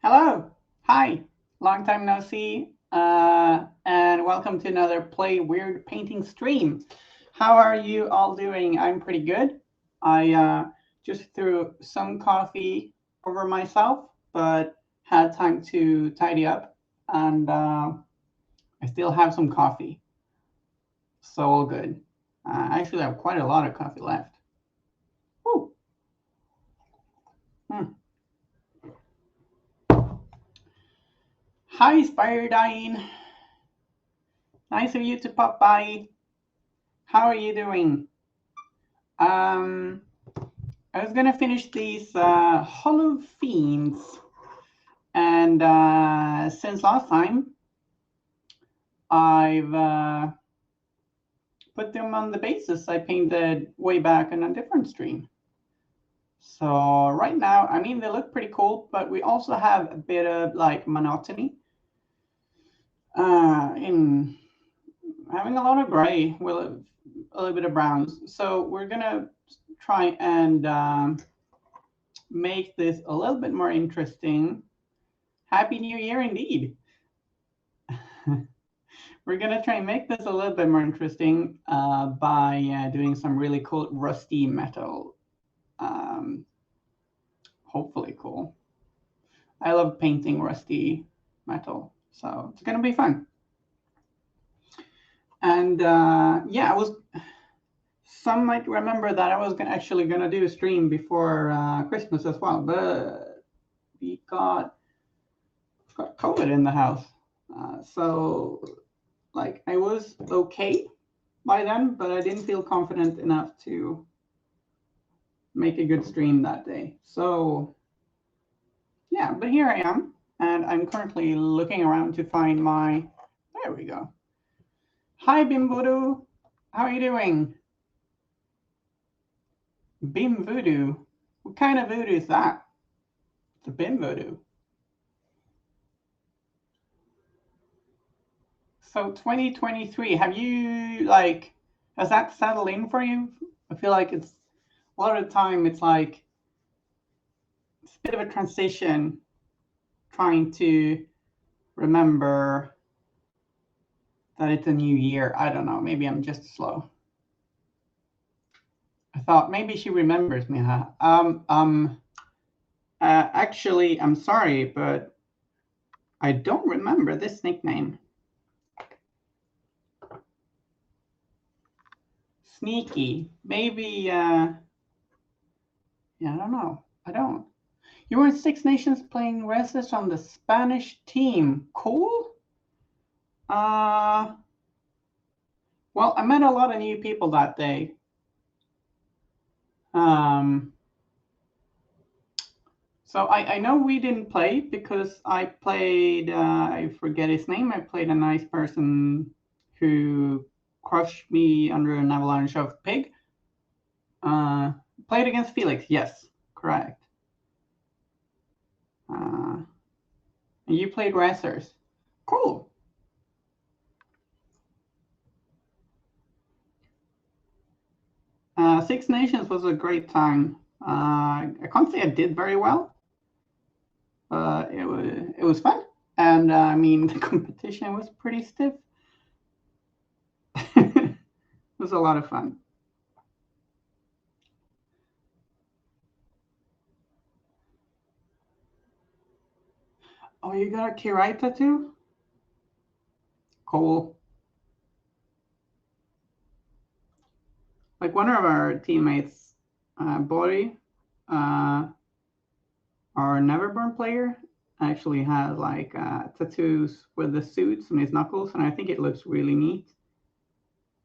Hello. Hi. Long time no see. And welcome to another Play Weird Painting stream. How are you all doing? I'm pretty good. I just threw some coffee over myself, but had time to tidy up, and I still have some coffee. So all good. I actually have quite a lot of coffee left. Woo. Hmm. Hi, Spiridine. Nice of you to pop by. How are you doing? Um, I was gonna finish these Hollow Fiends, and since last time, I've put them on the basis I painted way back on a different stream. So right now, I mean, they look pretty cool, but we also have a bit of like monotony in having a lot of gray with a little bit of browns. So we're gonna try and make this a little bit more interesting. Happy New Year indeed. We're going to try and make this a little bit more interesting by doing some really cool rusty metal. Hopefully cool. I love painting rusty metal, so it's going to be fun. And yeah, some might remember that I was actually going to do a stream before Christmas as well, but we got COVID in the house. So like I was okay by then, but I didn't feel confident enough to make a good stream that day. So yeah, but here I am, and I'm currently looking around to find my. There we go. Hi, Bim Voodoo. How are you doing? Bim Voodoo. What kind of voodoo is that? It's a Bim Voodoo. So 2023, have you like, has that settled in for you? I feel like it's a lot of the time it's like it's a bit of a transition trying to remember that it's a new year. I don't know. Maybe I'm just slow. I thought maybe she remembers me. Huh? Actually, I'm sorry, but I don't remember this nickname. Sneaky. Maybe, yeah, I don't know. I don't. You were in Six Nations playing wrestlers on the Spanish team. Cool. Uh, well, I met a lot of new people that day. So I know we didn't play because I played, I forget his name. I played a nice person who crushed me under an avalanche of pig. Played against Felix. Yes, correct. And you played wrestlers. Cool. Six Nations was a great time. I can't say I did very well, but it was fun. And I mean, the competition was pretty stiff. It was a lot of fun. Oh, you got a Kirai tattoo? Cool. Like one of our teammates, Bori, uh, our Neverborn player, actually has like tattoos with the suits on his knuckles, and I think it looks really neat.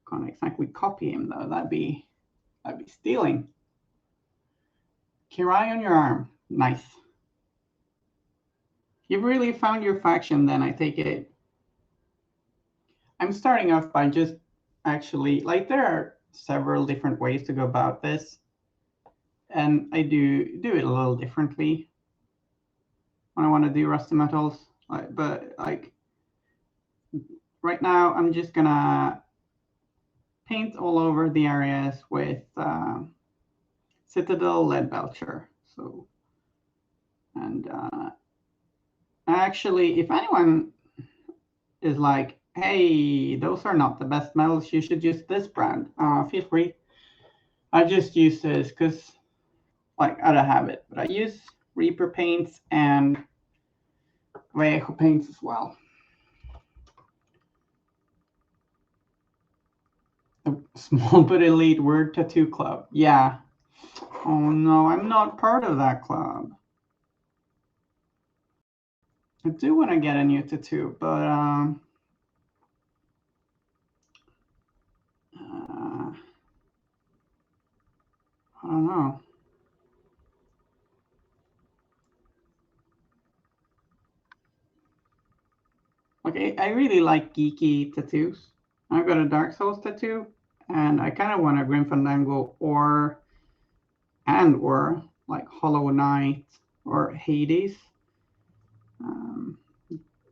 Can't exactly copy him though. That'd be stealing. Kirai on your arm. Nice. You've really found your faction then, I take it. I'm starting off by just actually, like, there are several different ways to go about this. And I do it a little differently when I want to do rusty metals. But like right now, I'm just gonna paint all over the areas with Citadel Lead Belcher. So, and Actually, if anyone is like, hey, those are not the best metals, you should use this brand, feel free. I just use this because, like, out of habit, but I use Reaper paints and Vallejo paints as well. A small but elite word tattoo club. Yeah. Oh no, I'm not part of that club. I do want to get a new tattoo, but I don't know. Okay, I really like geeky tattoos. I've got a Dark Souls tattoo, and I kind of want a Grim Fandango or like Hollow Knight or Hades. Um,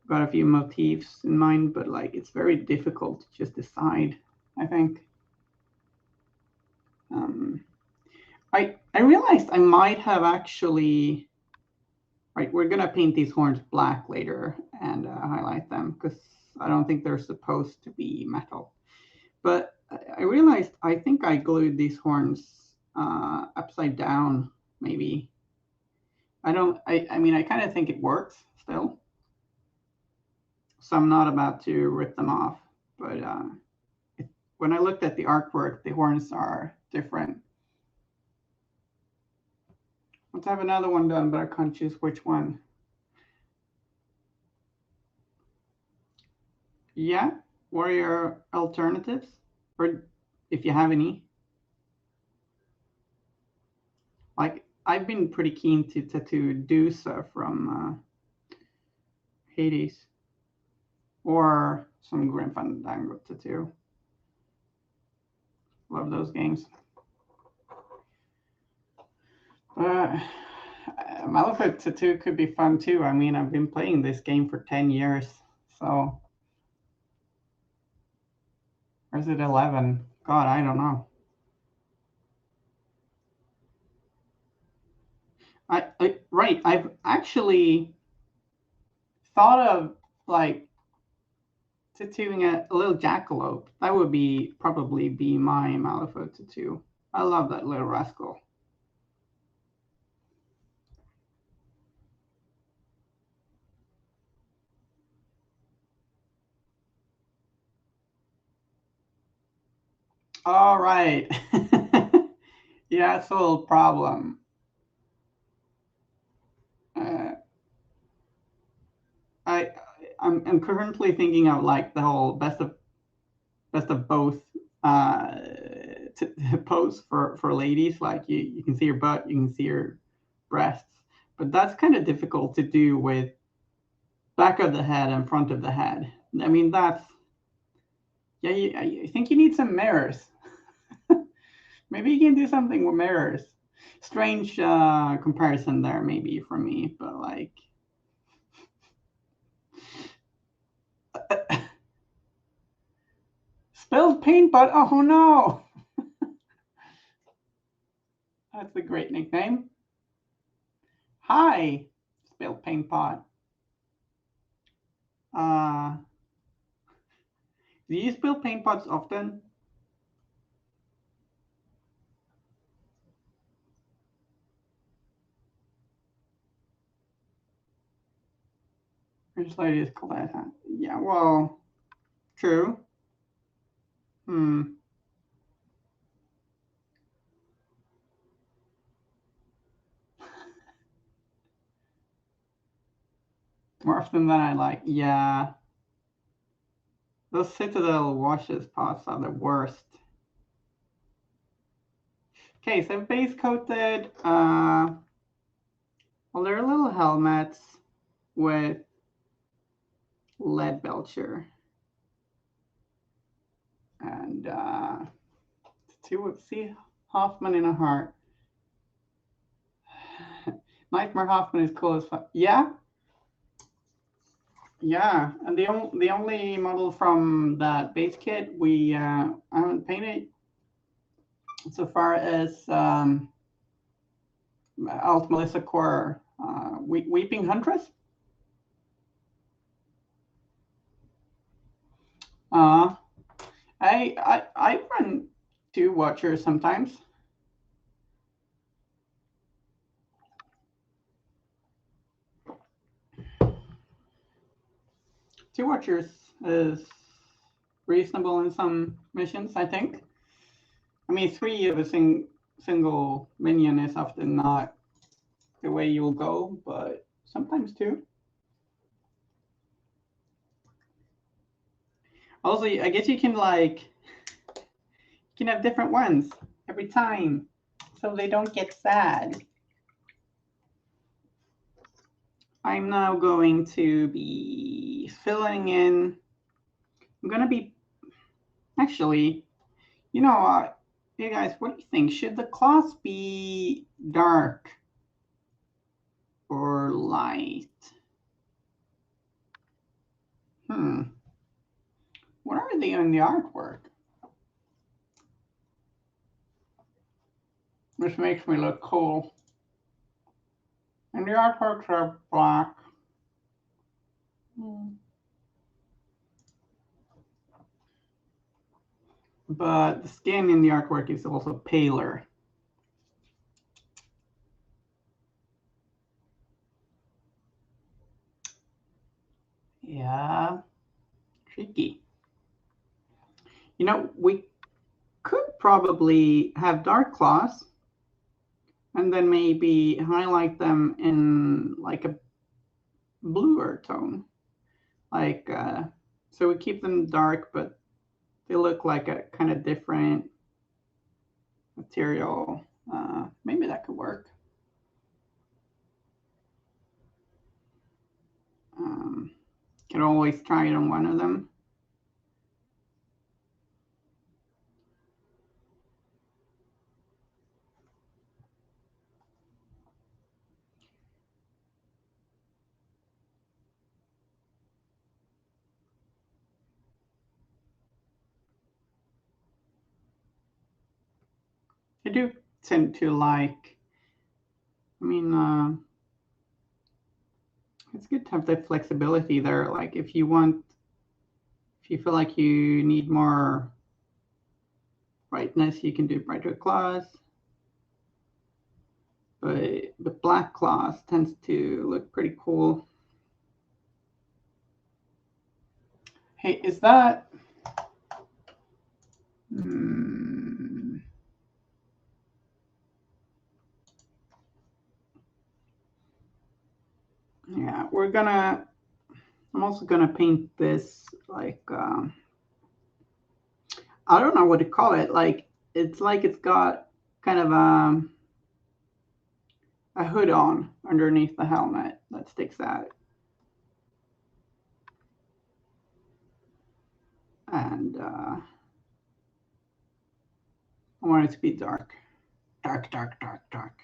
got a few motifs in mind, but like it's very difficult to just decide, I think. I realized I might have actually, right, we're gonna paint these horns black later and highlight them because I don't think they're supposed to be metal. But I realized I think I glued these horns upside down, maybe. I mean, I kind of think it works still. So I'm not about to rip them off. But when I looked at the artwork, the horns are different. Let's have another one done, but I can't choose which one. Yeah, what are your alternatives? Or if you have any? Like, I've been pretty keen to tattoo Dusa from Hades or some Grim Fandango tattoo. Love those games. Malifaux tattoo could be fun too. I mean, I've been playing this game for 10 years, so. Or is it 11? God, I don't know. Right, I've actually thought of like tattooing a little jackalope. That would probably be my Malifaux tattoo. I love that little rascal. All right. Yeah, it's a little problem. Uh, I I'm currently thinking of like the whole best of both uh, pose for ladies. Like you can see your butt, you can see your breasts, but that's kind of difficult to do with back of the head and front of the head. I mean, that's yeah. I think you need some mirrors. Maybe you can do something with mirrors. Strange comparison there, maybe for me, but like. Spilled paint pot. Oh no, that's a great nickname. Hi, spilled paint pot. Uh, do you spill paint pots often? Which lady is Coletta? Yeah, well, true. Hmm. More often than I like. Yeah. Those Citadel washes pots are the worst. Okay, so base coated. Well, they're little helmets with lead belcher and two of see Hoffman in a heart. Nightmare Hoffman is cool as fuck. Yeah, yeah. And the only model from that base kit we haven't painted so far as Alt Melissa Core Weeping Huntress. I run 2 watchers sometimes. 2 watchers is reasonable in some missions, I think. I mean, 3 of a single minion is often not the way you'll go, but sometimes 2. Also, I guess you can have different ones every time, so they don't get sad. I'm now going to be filling in. I'm gonna be actually, you know, hey guys, what do you think? Should the cloth be dark or light? What are they in the artwork? This makes me look cool. And the artworks are black. But the skin in the artwork is also paler. Yeah, tricky. You know, we could probably have dark claws and then maybe highlight them in like a bluer tone. Like, so we keep them dark, but they look like a kind of different material. Maybe that could work. Can always try it on one of them. I do tend to like, I mean, it's good to have the flexibility there. Like if you feel like you need more brightness, you can do brighter claws. But the black claws tends to look pretty cool. Hey, is that? Yeah, I'm also gonna paint this like, I don't know what to call it. Like, it's got kind of a hood on underneath the helmet that sticks out. And I want it to be dark. Dark, dark, dark, dark.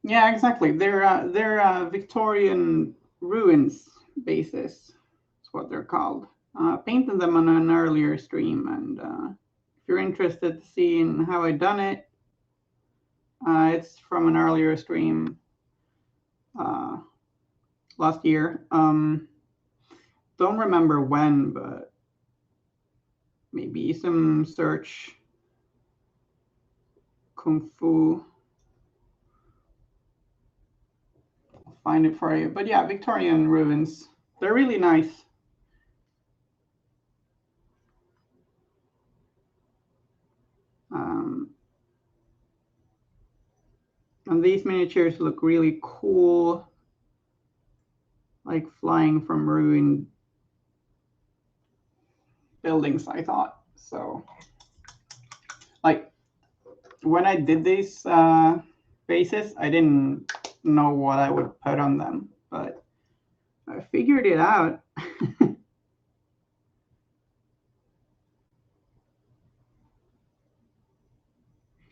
Yeah, exactly. They're Victorian ruins bases. That's what they're called. Painted them on an earlier stream, and if you're interested to see how I done it, it's from an earlier stream last year. Don't remember when, but maybe some search Kung Fu. I'll find it for you. But yeah, Victorian ruins. They're really nice. And these miniatures look really cool, like flying from ruined buildings, I thought. So, like, when I did these bases, I didn't know what I would put on them, but I figured it out.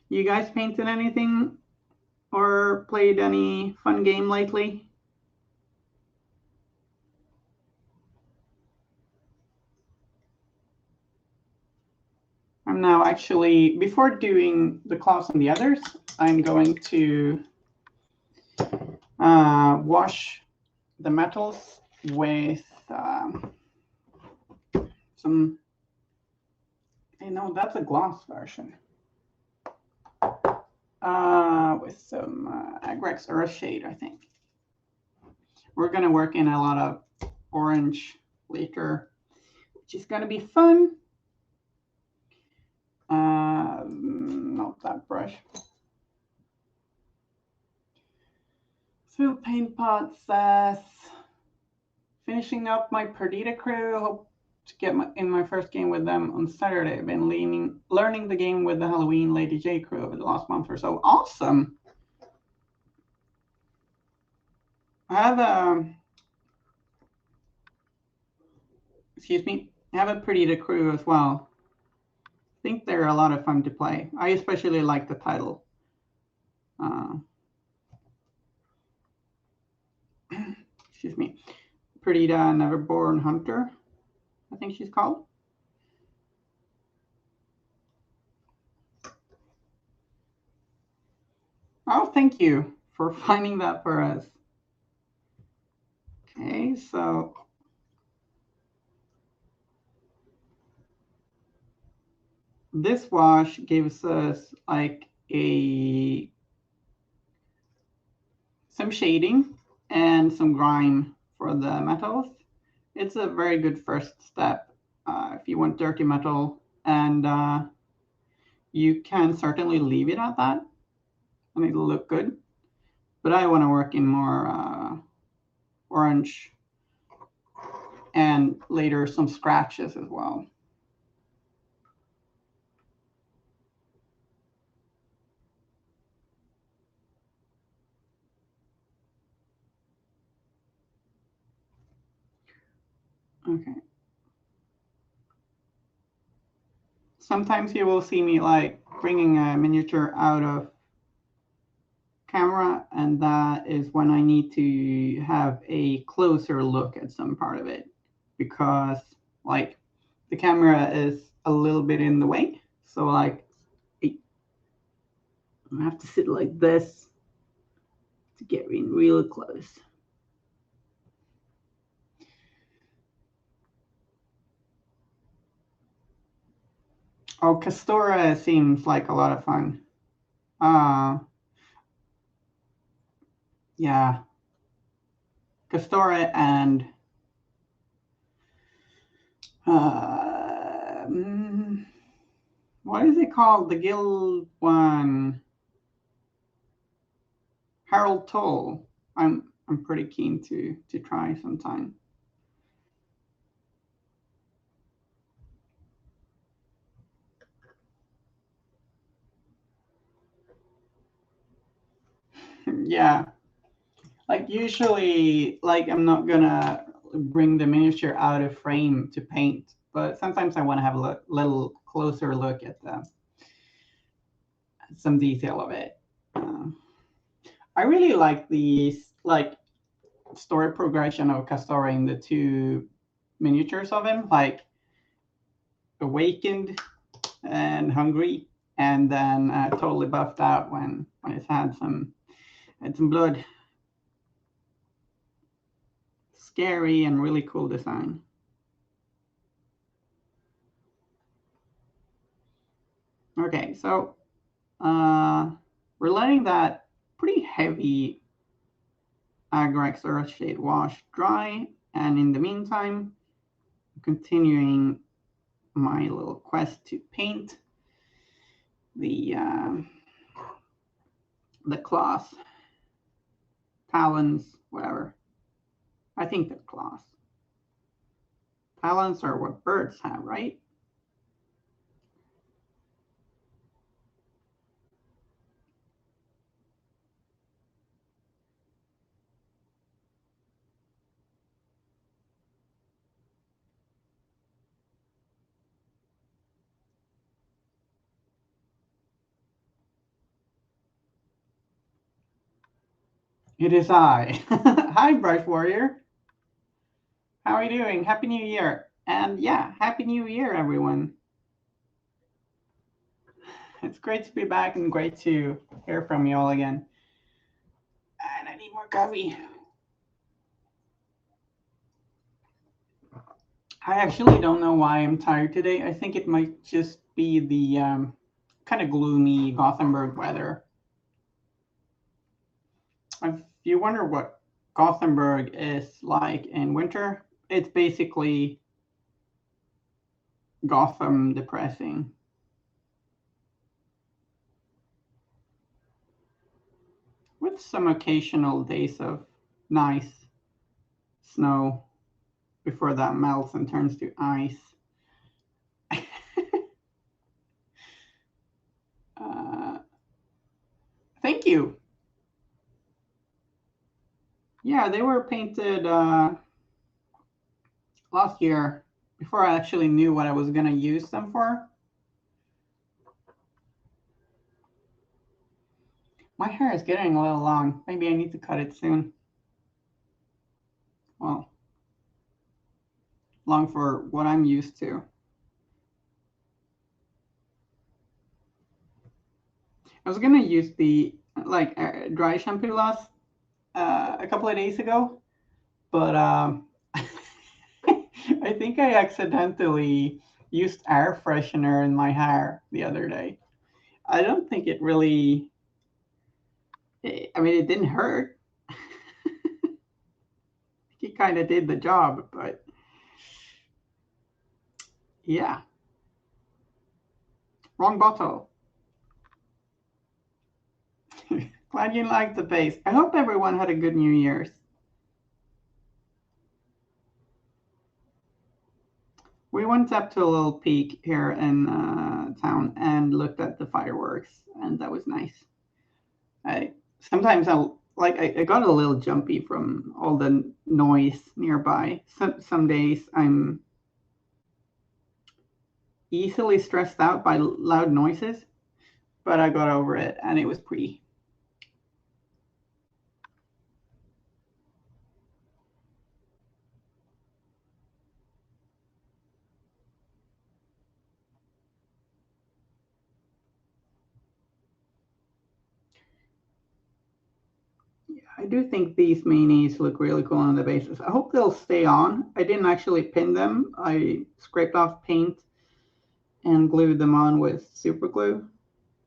You guys painted anything or played any fun game lately? I'm now actually, before doing the claws and the others, I'm going to wash the metals with some, that's a gloss version. With some Agrex Earth Shade, I think. We're going to work in a lot of orange later, which is going to be fun. Not that brush. Phil Paint Pot says, finishing up my Perdita crew. Hope to get in my first game with them on Saturday. I've been learning the game with the Halloween Lady J crew over the last month or so. Awesome. I have excuse me, I have a Perdita crew as well. I think they're a lot of fun to play. I especially like the title. Excuse me, Perdita Neverborn Hunter, I think she's called. Oh, thank you for finding that for us. Okay, so this wash gives us like some shading and some grime for the metals. It's a very good first step if you want dirty metal, and you can certainly leave it at that and it'll look good. But I want to work in more orange and later some scratches as well. Okay. Sometimes you will see me like bringing a miniature out of camera, and that is when I need to have a closer look at some part of it, because like the camera is a little bit in the way. So like I have to sit like this to get in real close. Oh, Castora seems like a lot of fun. Yeah. Castora and what is it called? The guild one. Harold Toll. I'm pretty keen to try sometime. Yeah. Like usually, like I'm not gonna bring the miniature out of frame to paint, but sometimes I want to have a little closer look at some detail of it. I really like the story progression of Castor in the two miniatures of him, like awakened and hungry, and then totally buffed out when it's had some blood. Scary and really cool design. Okay, so we're letting that pretty heavy Agrex Earthshade wash dry, and in the meantime, continuing my little quest to paint the claws, talons, whatever. I think they're claws. Talons are what birds have, right? It is I. Hi, Brush Warrior. How are you doing? Happy New Year. And yeah, Happy New Year, everyone. It's great to be back and great to hear from you all again. And I need more coffee. I actually don't know why I'm tired today. I think it might just be the kind of gloomy Gothenburg weather. If you wonder what Gothenburg is like in winter, it's basically Gotham depressing. With some occasional days of nice snow before that melts and turns to ice. uh, Thank you. Yeah, they were painted last year before I actually knew what I was going to use them for. My hair is getting a little long. Maybe I need to cut it soon. Well, long for what I'm used to. I was going to use the dry shampoo last a couple of days ago, but I think I accidentally used air freshener in my hair the other day. I don't think it really, I mean, it didn't hurt. It kind of did the job, but yeah, wrong bottle. Glad you liked the base. I hope everyone had a good New Year's. We went up to a little peak here in town and looked at the fireworks, and that was nice. I sometimes I got a little jumpy from all the noise nearby. Some days I'm easily stressed out by loud noises, but I got over it and it was pretty. I do think these minis look really cool on the bases. I hope they'll stay on. I didn't actually pin them. I scraped off paint and glued them on with super glue.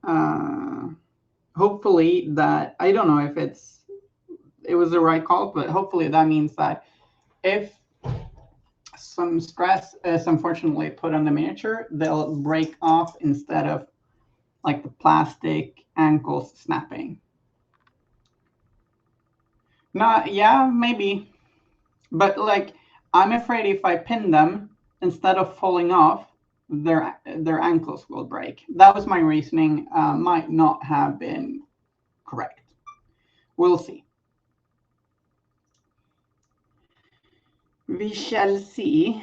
Uh, Hopefully that, I don't know if it was the right call, but hopefully that means that if some stress is unfortunately put on the miniature, they'll break off instead of like the plastic ankles snapping. Not, yeah, maybe. But like, I'm afraid if I pin them instead of falling off, their ankles will break. That was my reasoning. Might not have been correct. We'll see. We shall see.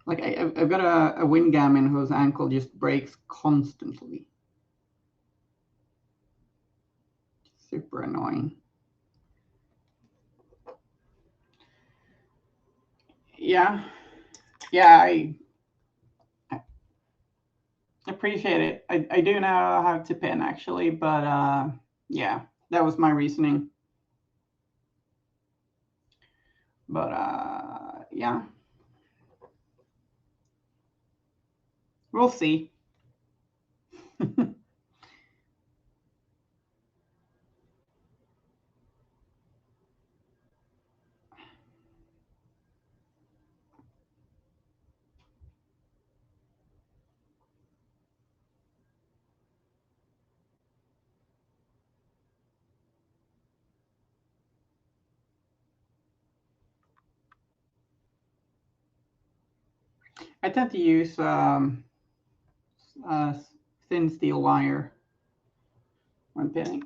Like I've got a Windgammon whose ankle just breaks constantly. Super annoying. Yeah, yeah, I appreciate it. I do know how to pin actually, but yeah, that was my reasoning. But yeah, we'll see. I tend to use uh, thin steel wire when pinning.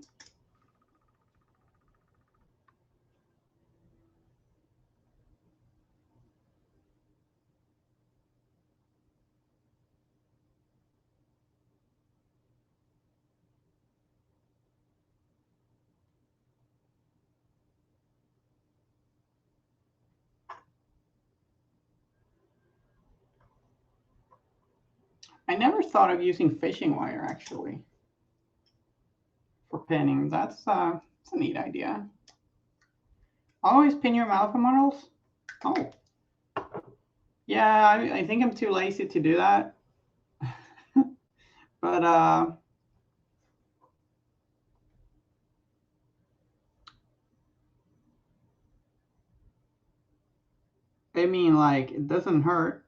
I never thought of using fishing wire actually for pinning. That's a neat idea. Always pin your Malcolm models? Oh. Yeah, I think I'm too lazy to do that. But I mean, like, it doesn't hurt.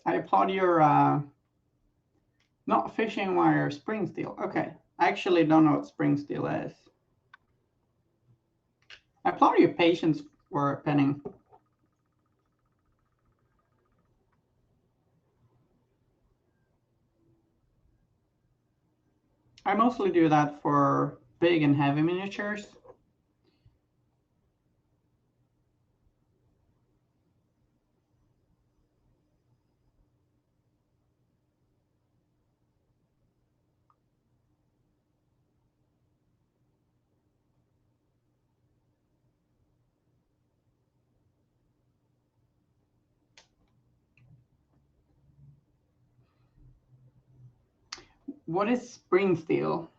I applaud your not fishing wire, spring steel. Okay, I actually don't know what spring steel is. I applaud your patience for pinning. I mostly do that for big and heavy miniatures. What is spring steel?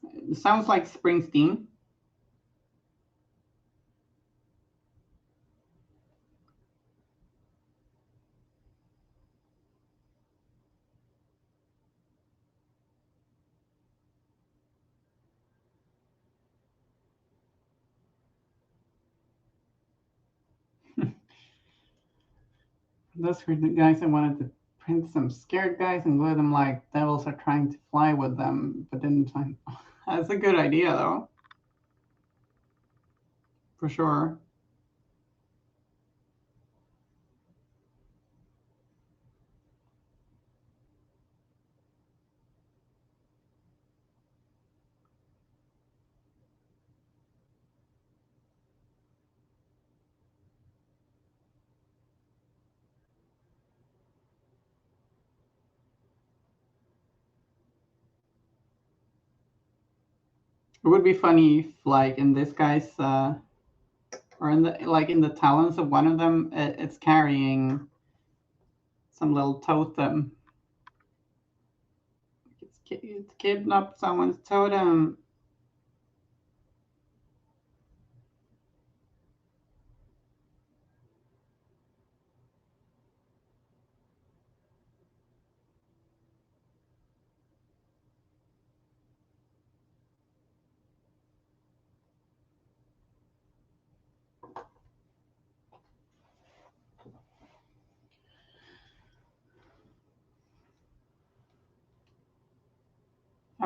It sounds like Springsteen. Those were the guys I wanted to print some scared guys and glue them like devils are trying to fly with them, but didn't find. That's a good idea, though. For sure. It would be funny if, like, in this guy's, or in the talons of one of them, it's carrying some little totem. It's kidnapped someone's totem.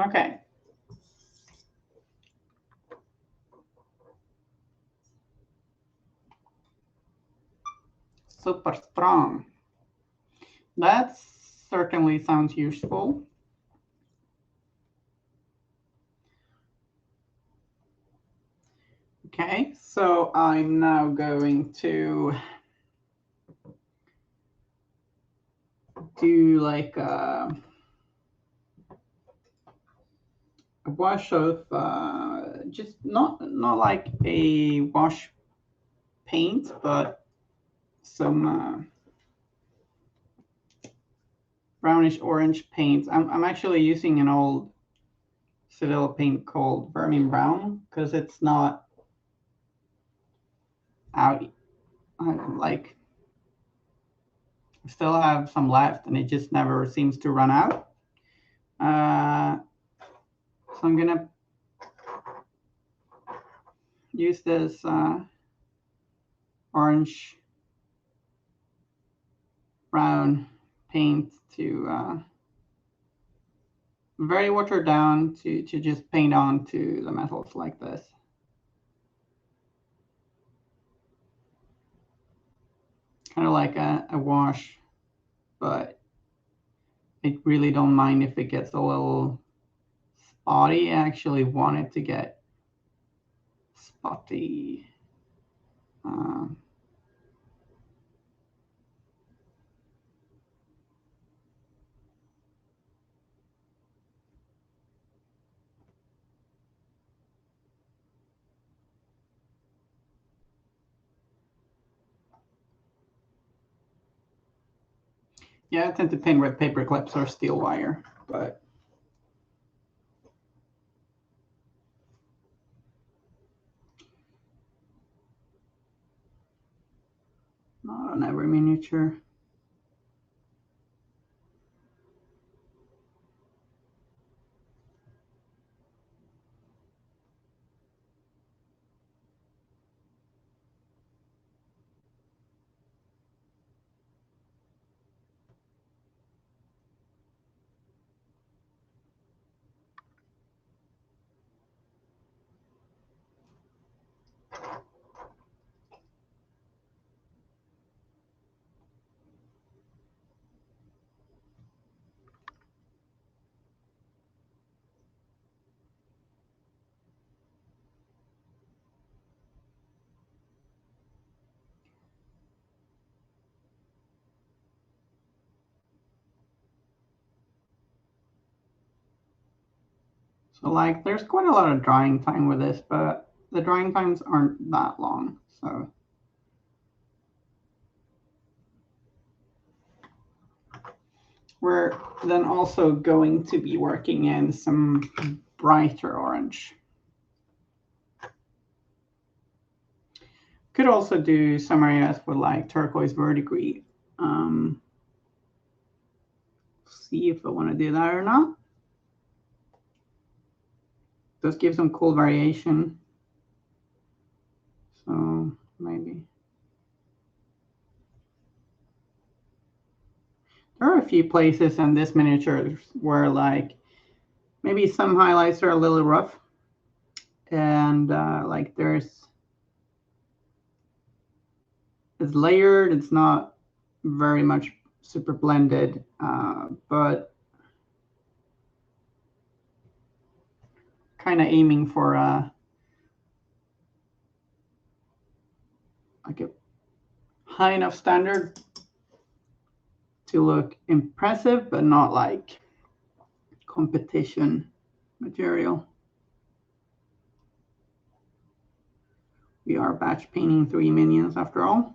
Okay. Super strong. That certainly sounds useful. Okay, so I'm now going to do like a wash of just not like a wash paint, but some brownish orange paint. I'm actually using an old Seville paint called Vermin Brown because it's not out. Like, I still have some left, and it just never seems to run out. So I'm gonna use this orange brown paint to very watered down to just paint onto the metals like this. Kind of like a wash, but I really don't mind if it gets a little spotty. I actually want it to get spotty. Yeah, I tend to paint with paper clips or steel wire, but not on every miniature. So like there's quite a lot of drying time with this, but the drying times aren't that long. So we're then also going to be working in some brighter orange. Could also do some areas with like turquoise verdigris. See if I want to do that or not. Does give some cool variation. So maybe. There are a few places in this miniature where like maybe some highlights are a little rough. And like it's layered, it's not very much super blended, but kind of aiming for like a high enough standard to look impressive, but not like competition material. We are batch painting 3 minions after all.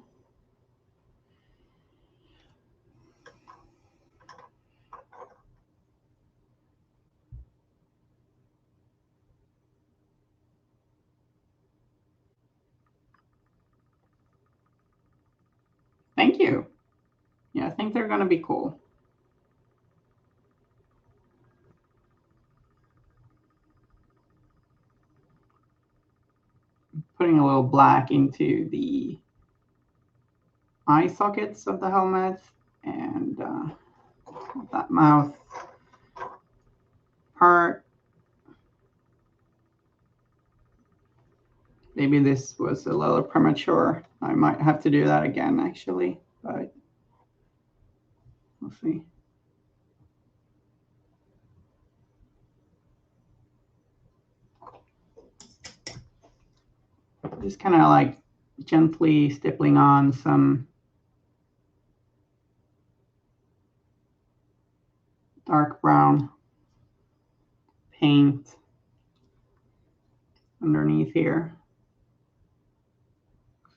Thank you. Yeah, I think they're going to be cool. Putting a little black into the eye sockets of the helmet and that mouth part. Maybe this was a little premature. I might have to do that again actually, but we'll see. Just kind of like gently stippling on some dark brown paint underneath here.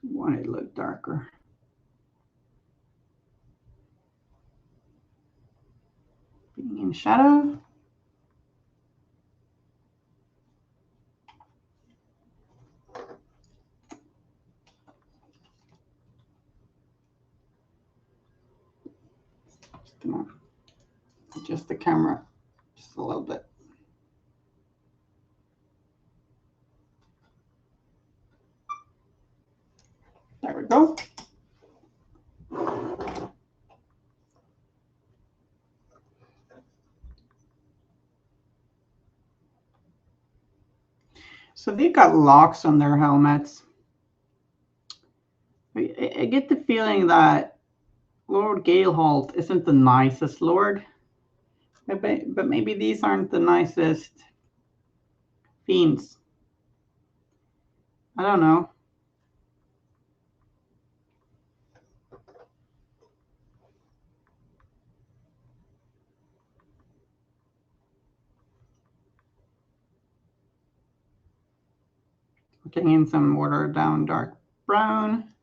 I want it to look darker. Being in shadow. Just gonna adjust the camera just a little bit. There we go. So they've got locks on their helmets. I get the feeling that Lord Galeholt isn't the nicest lord, but maybe these aren't the nicest fiends. I don't know. Putting in some watered down dark brown.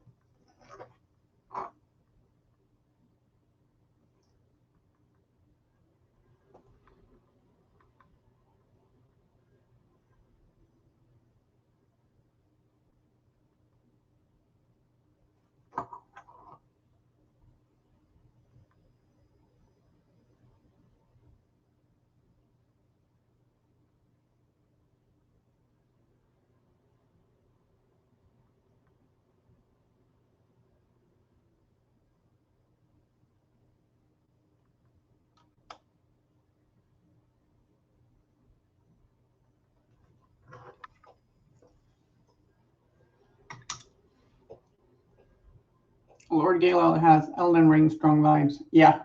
Lord Gale has Elden Ring strong vibes. Yeah.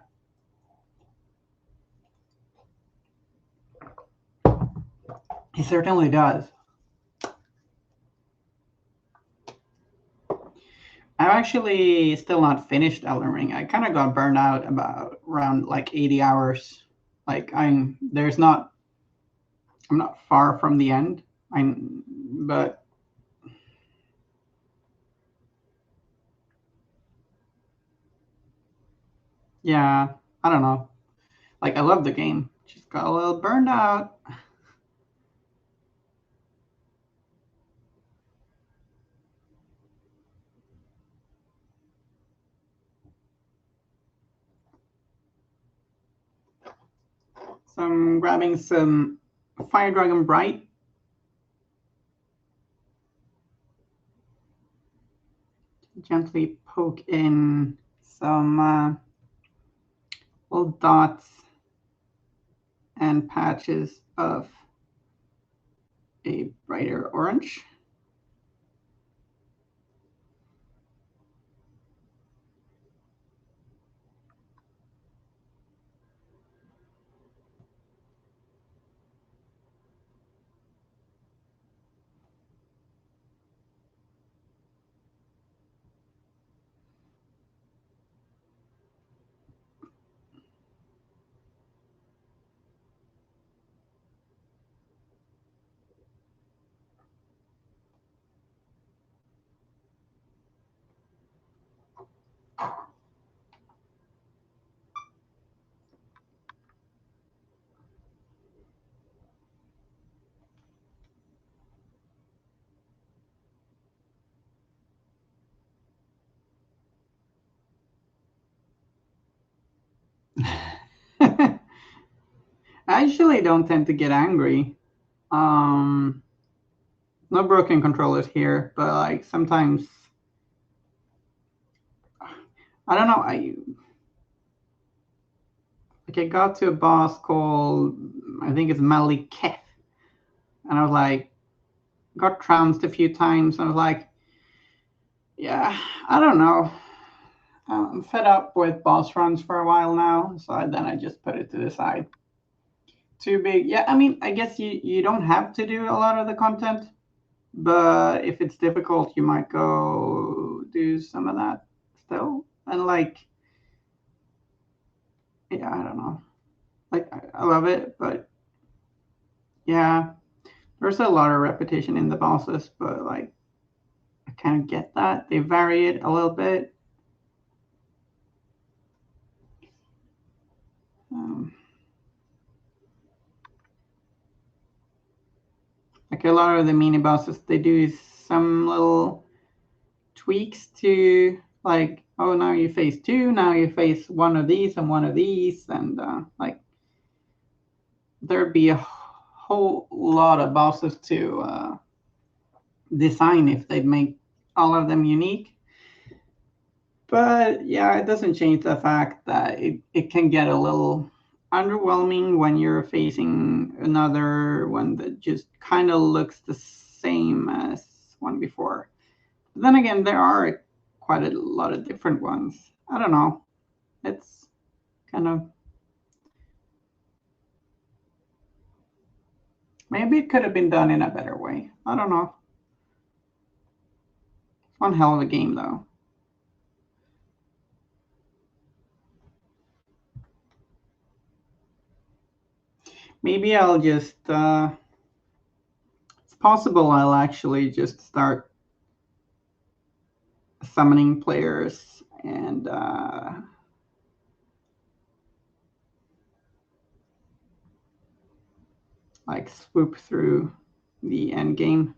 He certainly does. I've actually still not finished Elden Ring. I kind of got burned out about around like 80 hours. Like I'm not far from the end. But yeah, I don't know. Like I love the game. Just got a little burned out. So I'm grabbing some Fire Dragon Bright. Gently poke in some little dots and patches of a brighter orange. I actually don't tend to get angry. No broken controllers here, but like sometimes I don't know. I got to a boss called I think it's Maliketh, and I was like got trounced a few times. And I was like, yeah, I don't know. I'm fed up with boss runs for a while now, so then I just put it to the side. Too big. Yeah, I mean, I guess you don't have to do a lot of the content, but if it's difficult, you might go do some of that still. And like, yeah, I don't know. Like, I love it, but yeah, there's a lot of repetition in the bosses, but like, I kind of get that. They vary it a little bit. Like a lot of the mini bosses, they do some little tweaks to like, oh, now you face two, now you face one of these and one of these, and like there'd be a whole lot of bosses to design if they make all of them unique. But yeah, it doesn't change the fact that it can get a little underwhelming when you're facing another one that just kind of looks the same as one before. But then again, there are quite a lot of different ones. I don't know. It's kind of maybe it could have been done in a better way. I don't know. It's one hell of a game though. Maybe I'll just it's possible I'll actually just start summoning players and like swoop through the end game.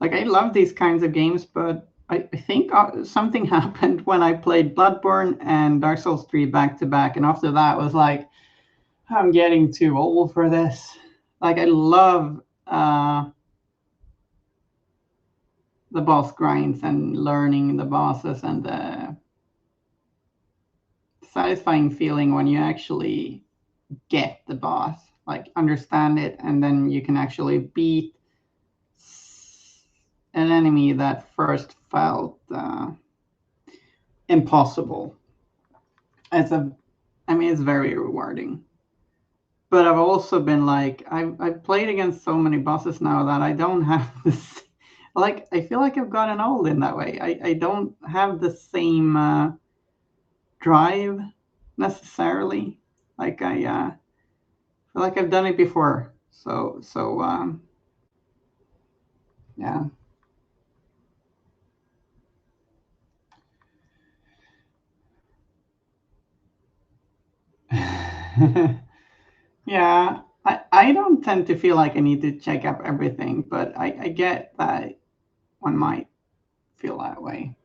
Like I love these kinds of games, but I think something happened when I played Bloodborne and Dark Souls 3 back to back, and after that was like, I'm getting too old for this. Like I love the boss grinds and learning the bosses and the satisfying feeling when you actually get the boss, like understand it, and then you can actually beat an enemy that first felt impossible. It's very rewarding. But I've also been like, I've played against so many bosses now that I don't have this. Like, I feel like I've gotten old in that way. I don't have the same drive necessarily. Like I feel like I've done it before. So yeah. Yeah, I don't tend to feel like I need to check up everything, but I get that one might feel that way.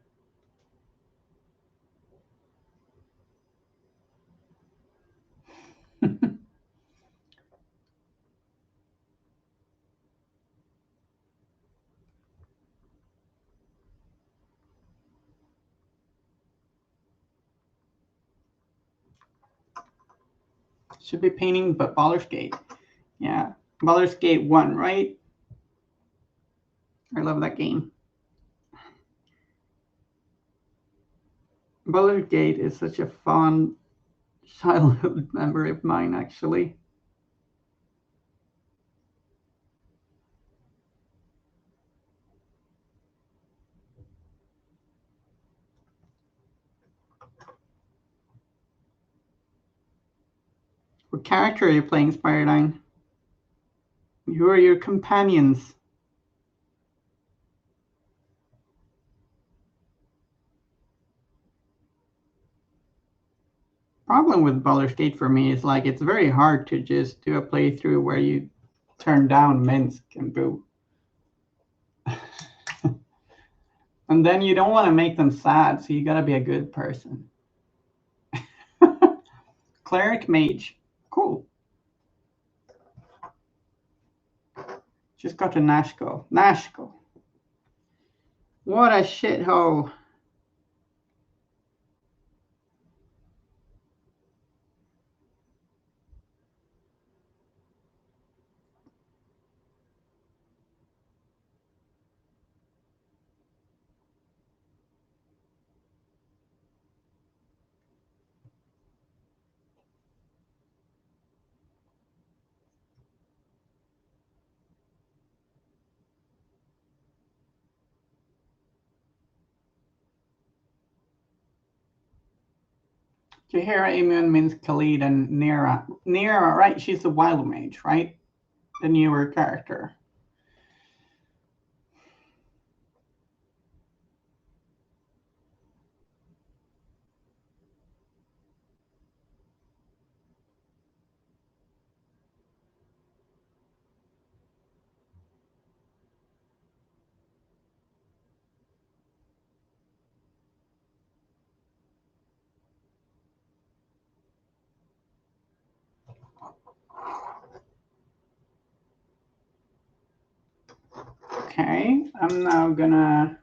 Should be painting, but Baldur's Gate. Yeah, Baldur's Gate 1, right? I love that game. Baldur's Gate is such a fond childhood memory of mine, actually. What character are you playing, Spiredine? Who are your companions? Problem with Baldur's Gate for me is like it's very hard to just do a playthrough where you turn down Minsk and Boo. And then you don't want to make them sad, so you gotta be a good person. Cleric Mage. Cool. Just got to Nashko. Nashko. What a shithole. Jahira Imun means Khalid and Nira. Nira, right? She's the wild mage, right? The newer character. Okay, I'm now gonna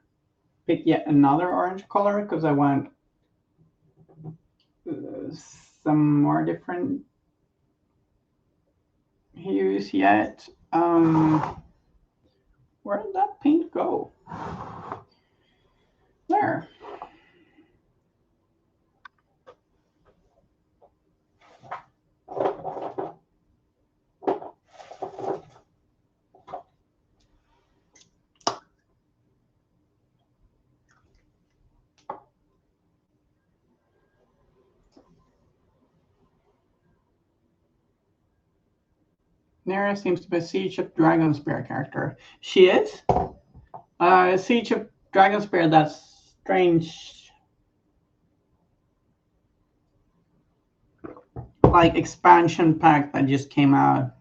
pick yet another orange color because I want some more different hues yet. Where did that paint go? There. Nera seems to be a Siege of Dragonspear character. She is? Siege of Dragonspear, that's strange. Like expansion pack that just came out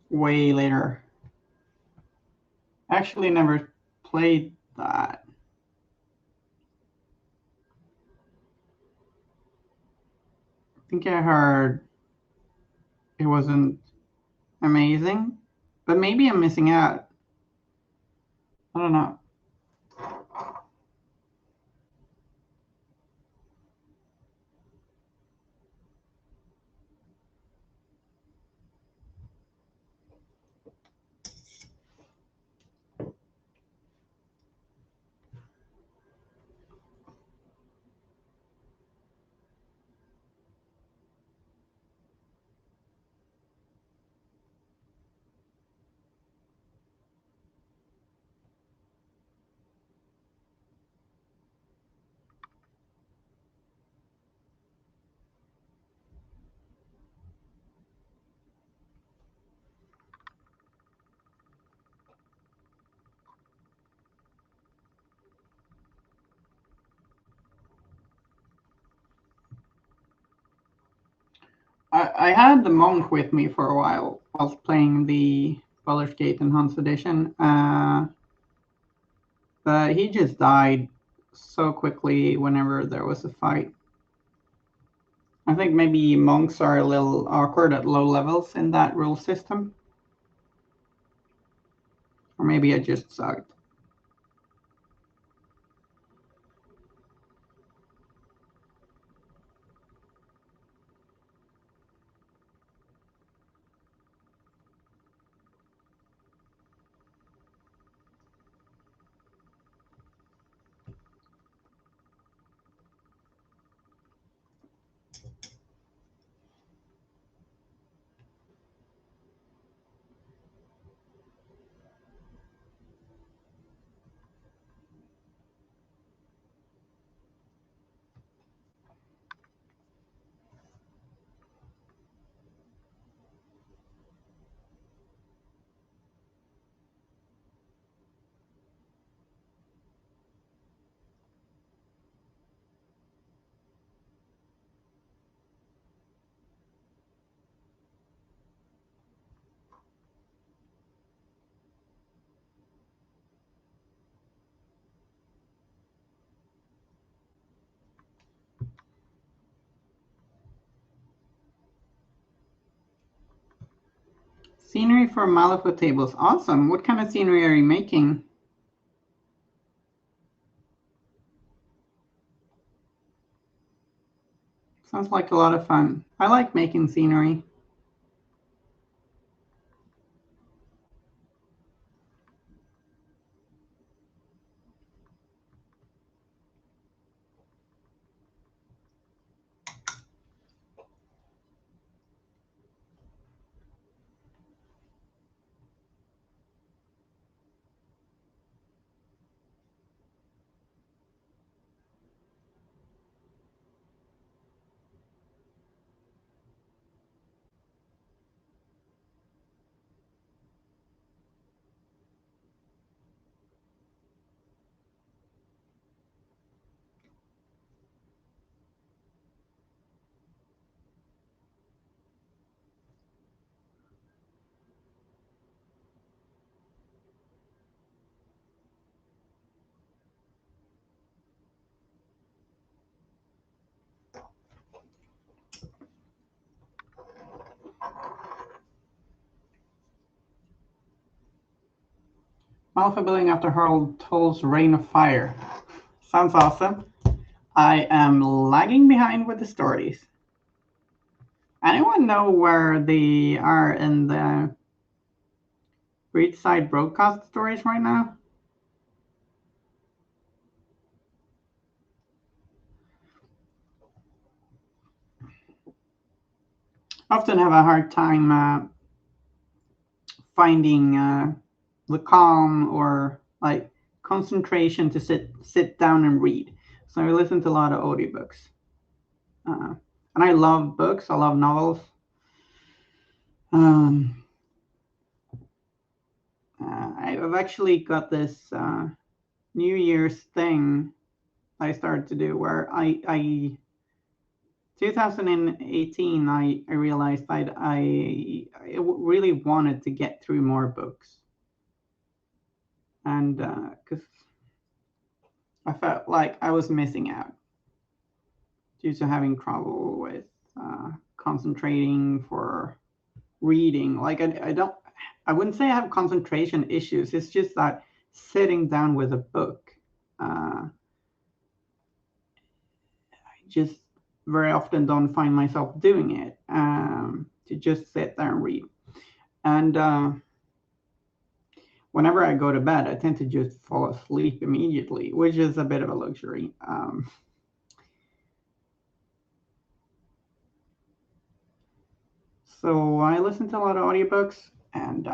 way later. Actually never played that. I think I heard it wasn't amazing, but maybe I'm missing out. I don't know. I had the monk with me for a while whilst playing the Baldur's Gate Enhanced Edition, but he just died so quickly whenever there was a fight. I think maybe monks are a little awkward at low levels in that rule system, or maybe I just sucked. Scenery for Malifaux tables. Awesome. What kind of scenery are you making? Sounds like a lot of fun. I like making scenery. Malifaux building after Harold Toll's Reign of Fire. Sounds awesome. I am lagging behind with the stories. Anyone know where they are in the Breachside broadcast stories right now? I often have a hard time finding the calm or like concentration to sit down and read. So I listen to a lot of audiobooks. And I love books. I love novels. Um, I've actually got this New Year's thing I started to do where I 2018 I realized I really wanted to get through more books, and because I felt like I was missing out due to having trouble with concentrating for reading. Like I don't, I wouldn't say I have concentration issues. It's just that sitting down with a book. I just very often don't find myself doing it, to just sit there and read. And whenever I go to bed, I tend to just fall asleep immediately, which is a bit of a luxury. So I listen to a lot of audiobooks, and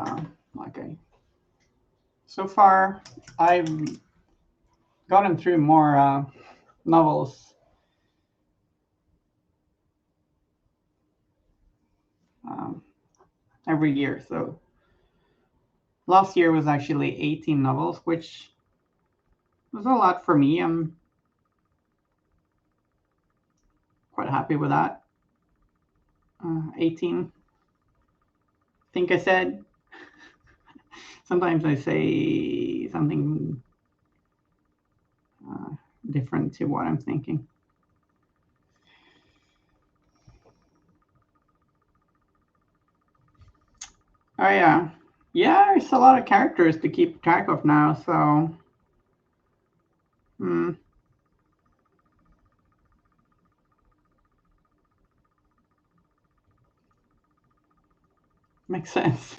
so far I've gotten through more novels um, every year. So last year was actually 18 novels, which was a lot for me. I'm quite happy with that. 18. I think I said. Sometimes I say something different to what I'm thinking. Oh yeah, yeah. There's a lot of characters to keep track of now, so makes sense.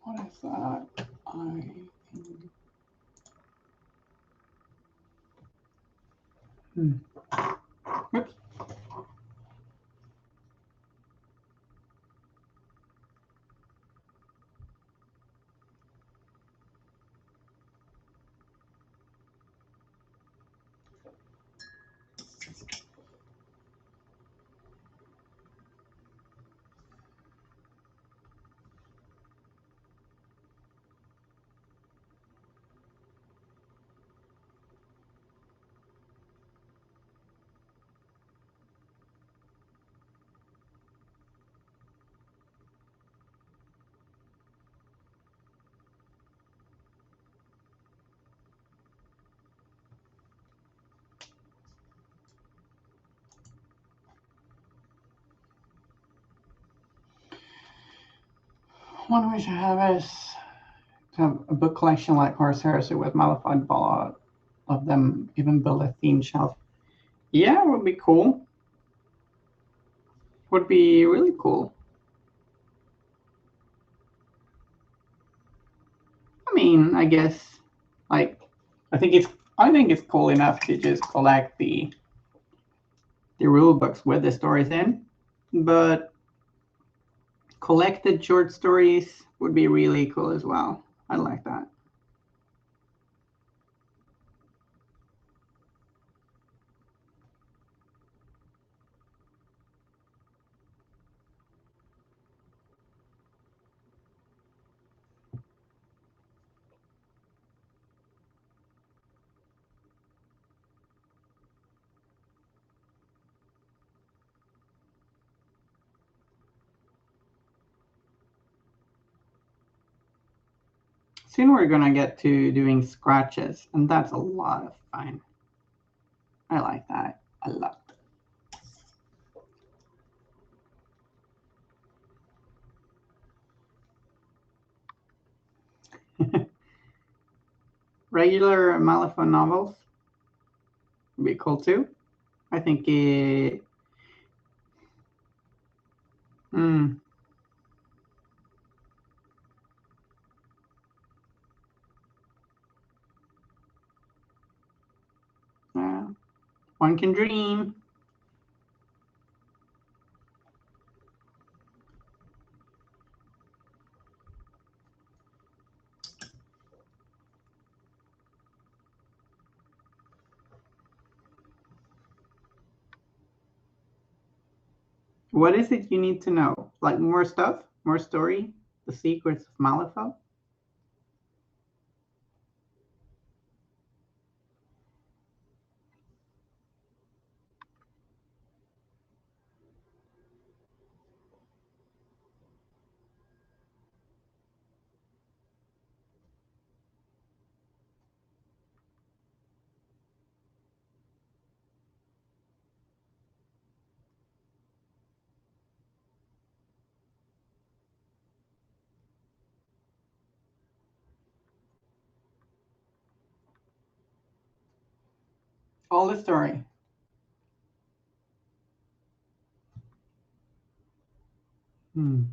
What is that? Oops. One wish I have is to have a book collection like Horse Heresy with modified ball of them, even build a theme shelf. Yeah, it would be cool. Would be really cool. I mean, I guess like I think it's cool enough to just collect the rule books with the stories in, but collected short stories would be really cool as well. I like that. Soon we're gonna get to doing scratches, and that's a lot of fun. I like that a lot. Regular Malifaux novels would be cool too. I think it. Hmm. Yeah, one can dream. What is it you need to know? Like more stuff? More story? The secrets of Malifaux? All the story. Hmm.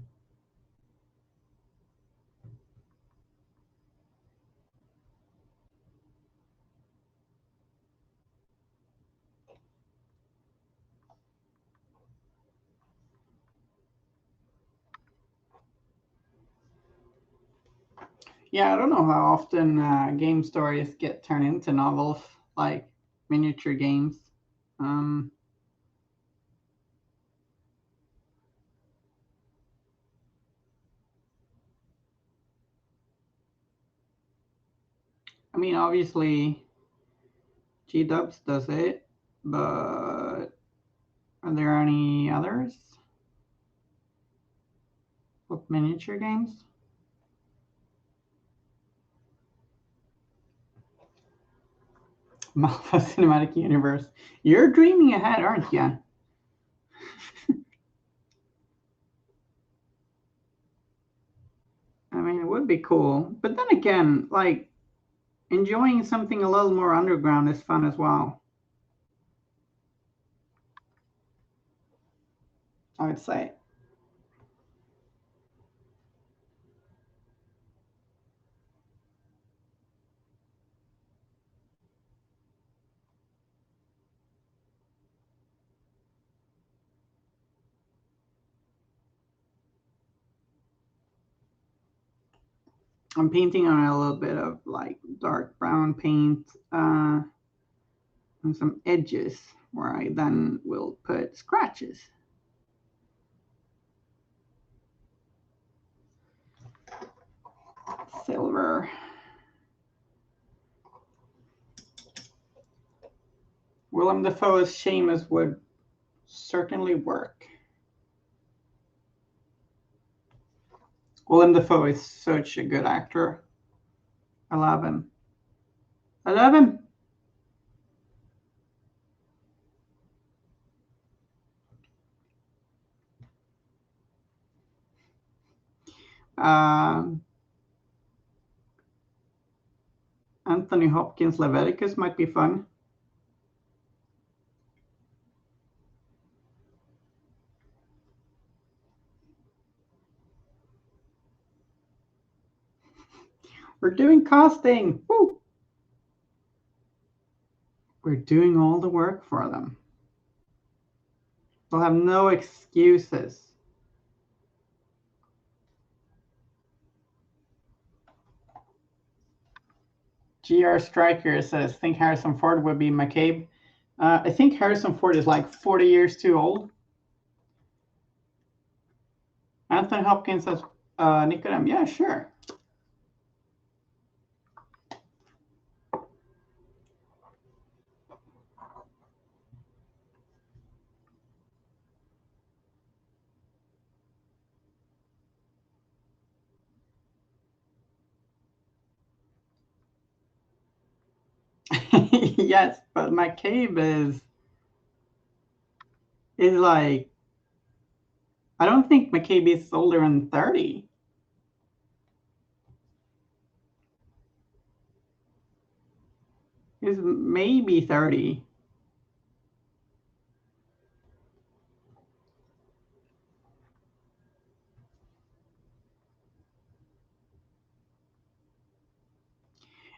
Yeah, I don't know how often game stories get turned into novels, like miniature games. Um, I mean, obviously, G Dubs does it, but are there any others with miniature games? Malva Cinematic Universe. You're dreaming ahead, aren't you? I mean, it would be cool. But then again, like, enjoying something a little more underground is fun as well, I would say. I'm painting on a little bit of like dark brown paint and some edges where I then will put scratches. Silver. Willem Dafoe's Seamus would certainly work. Willem Dafoe is such a good actor. I love him. I love him. Um, Anthony Hopkins Leviticus might be fun. We're doing casting. Woo! We're doing all the work for them. They'll have no excuses. GR Striker says, think Harrison Ford would be McCabe. I think Harrison Ford is like 40 years too old. Anthony Hopkins says, Nicodem. Yeah, sure. Yes, but McCabe is like, I don't think McCabe is older than 30. He's maybe 30.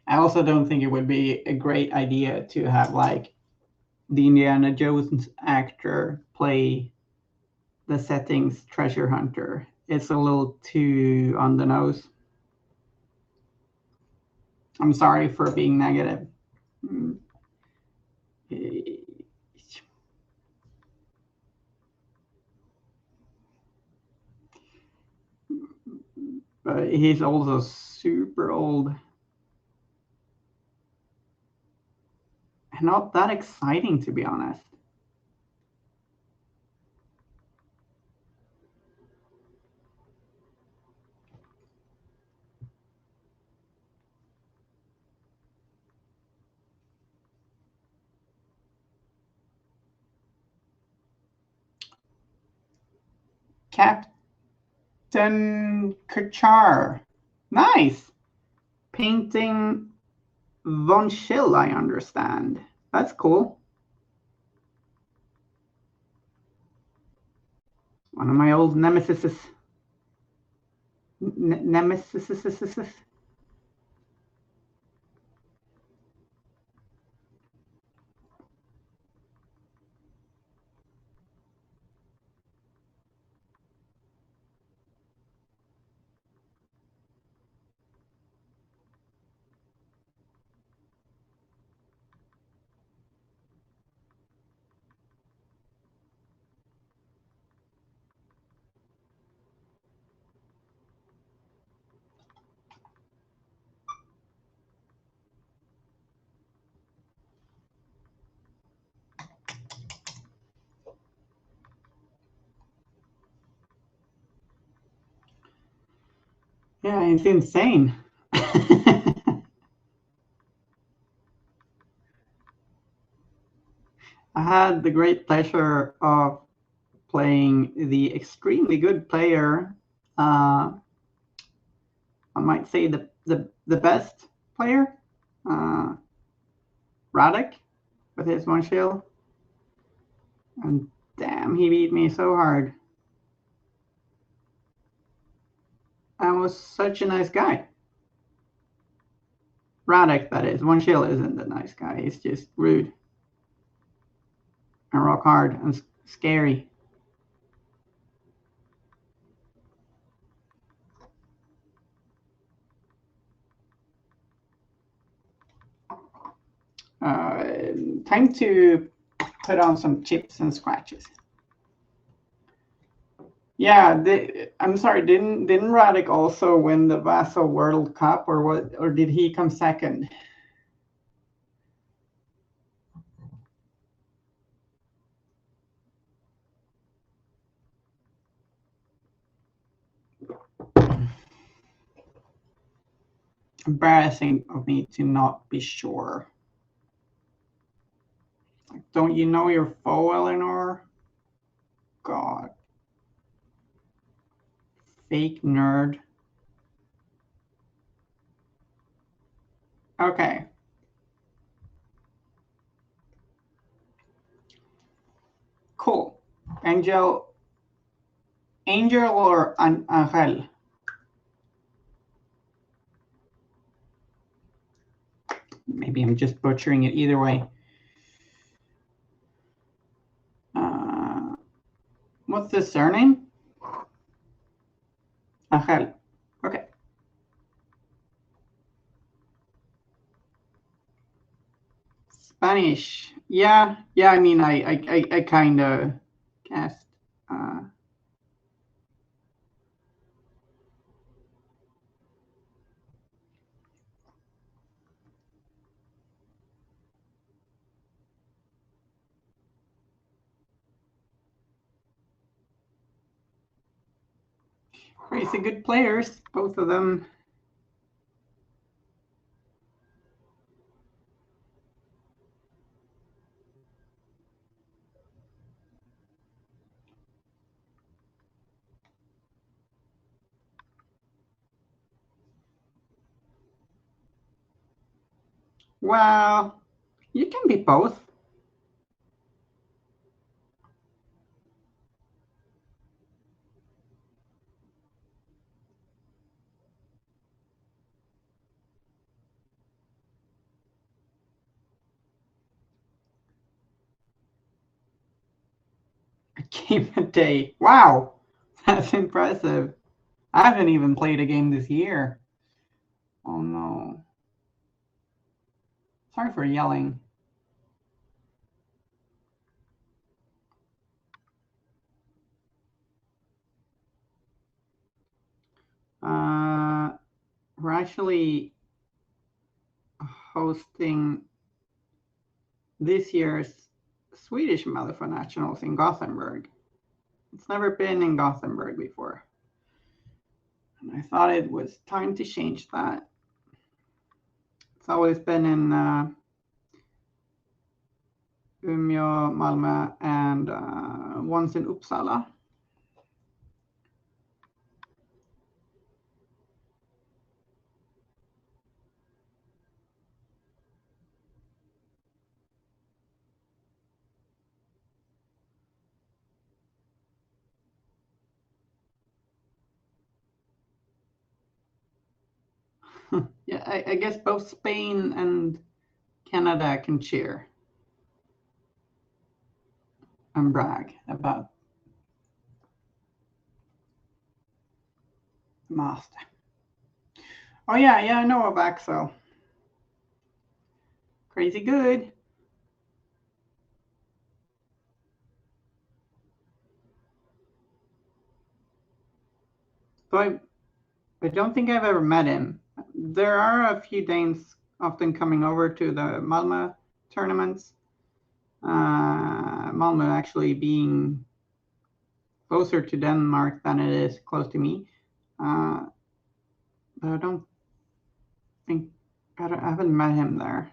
I also don't think it would be a great idea to have like the Indiana Jones actor play the setting's treasure hunter. It's a little too on the nose. I'm sorry for being negative. Mm. but he's also super old. And not that exciting, to be honest. Captain Kachar. Nice. Painting Von Schill, I understand. That's cool. One of my old nemesis. Nemesis. Yeah, it's insane. I had the great pleasure of playing the extremely good player. I might say the best player, Radek, with his one shield. And damn, he beat me so hard. I was such a nice guy. Radek, that is. One shield isn't a nice guy. He's just rude and rock hard and scary. Time to put on some chips and scratches. Yeah, I'm sorry. Didn't Radek also win the Vaso World Cup, or what? Or did he come second? Embarrassing of me to not be sure. Don't you know your foe, Elinore? God. Fake nerd. Okay. Cool. Angel or Angel? Maybe I'm just butchering it either way. What's the surname? Angel. Okay. Spanish. Yeah. I mean, I kind of guessed. Crazy good players, both of them. Well, you can be both. A game a day. Wow, that's impressive. I haven't even played a game this year. Oh no. Sorry for yelling. we're actually hosting this year's Swedish Mellophone Nationals in Gothenburg. It's never been in Gothenburg before. And I thought it was time to change that. It's always been in Umeå, Malmö, and once in Uppsala. Yeah, I guess both Spain and Canada can cheer and brag about the master. Oh yeah, I know of Axel. Crazy good. So I don't think I've ever met him. There are a few Danes often coming over to the Malmö tournaments. Malmö actually being closer to Denmark than it is close to me. But I don't think, I haven't met him there.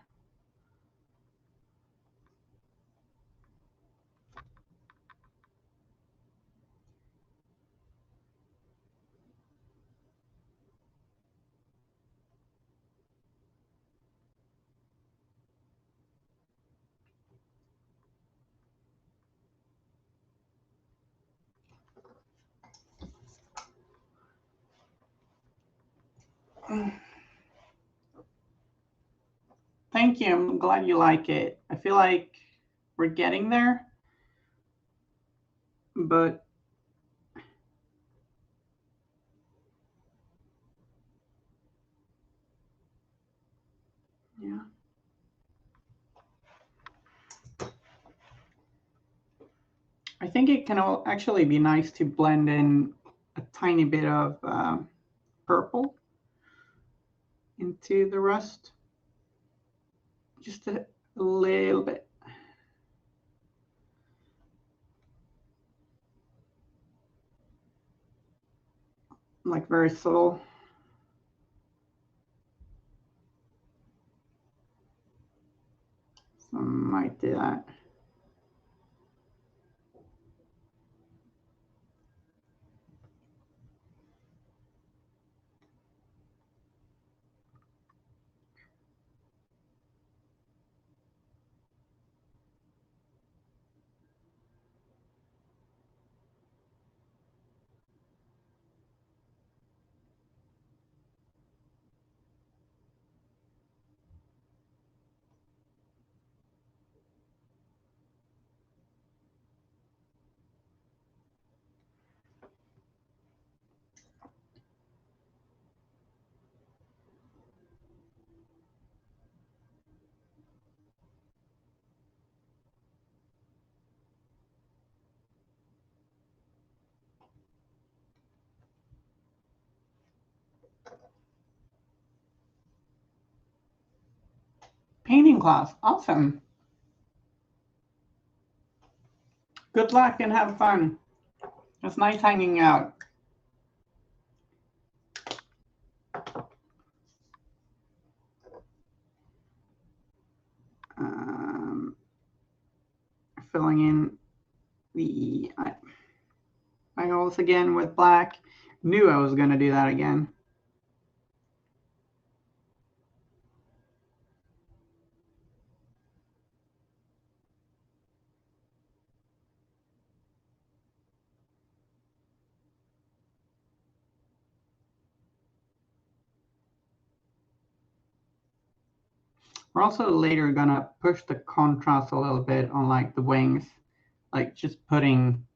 Thank you. I'm glad you like it. I feel like we're getting there, but yeah. I think it can actually be nice to blend in a tiny bit of purple into the rust. Just a little bit. Like very subtle. So I might do that. Painting class, awesome. Good luck and have fun. It's nice hanging out. Filling in the eye holes again with black. Knew I was going to do that again. We're also later gonna push the contrast a little bit on like the wings, like just putting,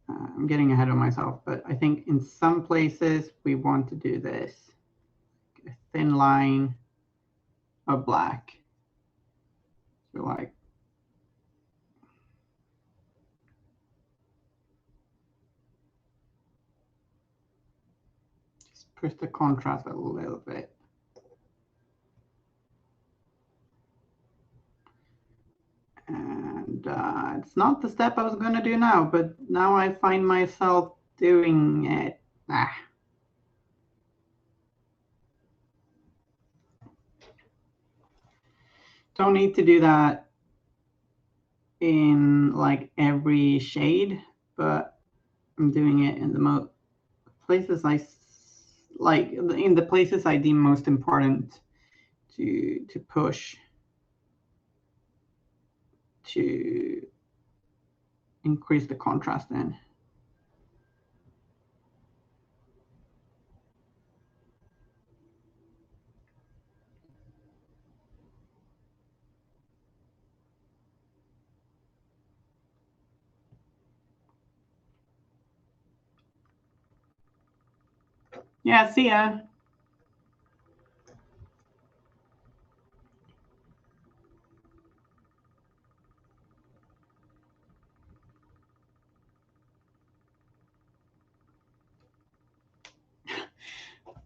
I'm getting ahead of myself, but I think in some places we want to do this, a thin line of black. So like, just increase the contrast a little bit. And it's not the step I was going to do now, but now I find myself doing it. Don't need to do that in like every shade, but I'm doing it in the places I like, in the places I deem most important to push to increase the contrast in. Yeah, see ya.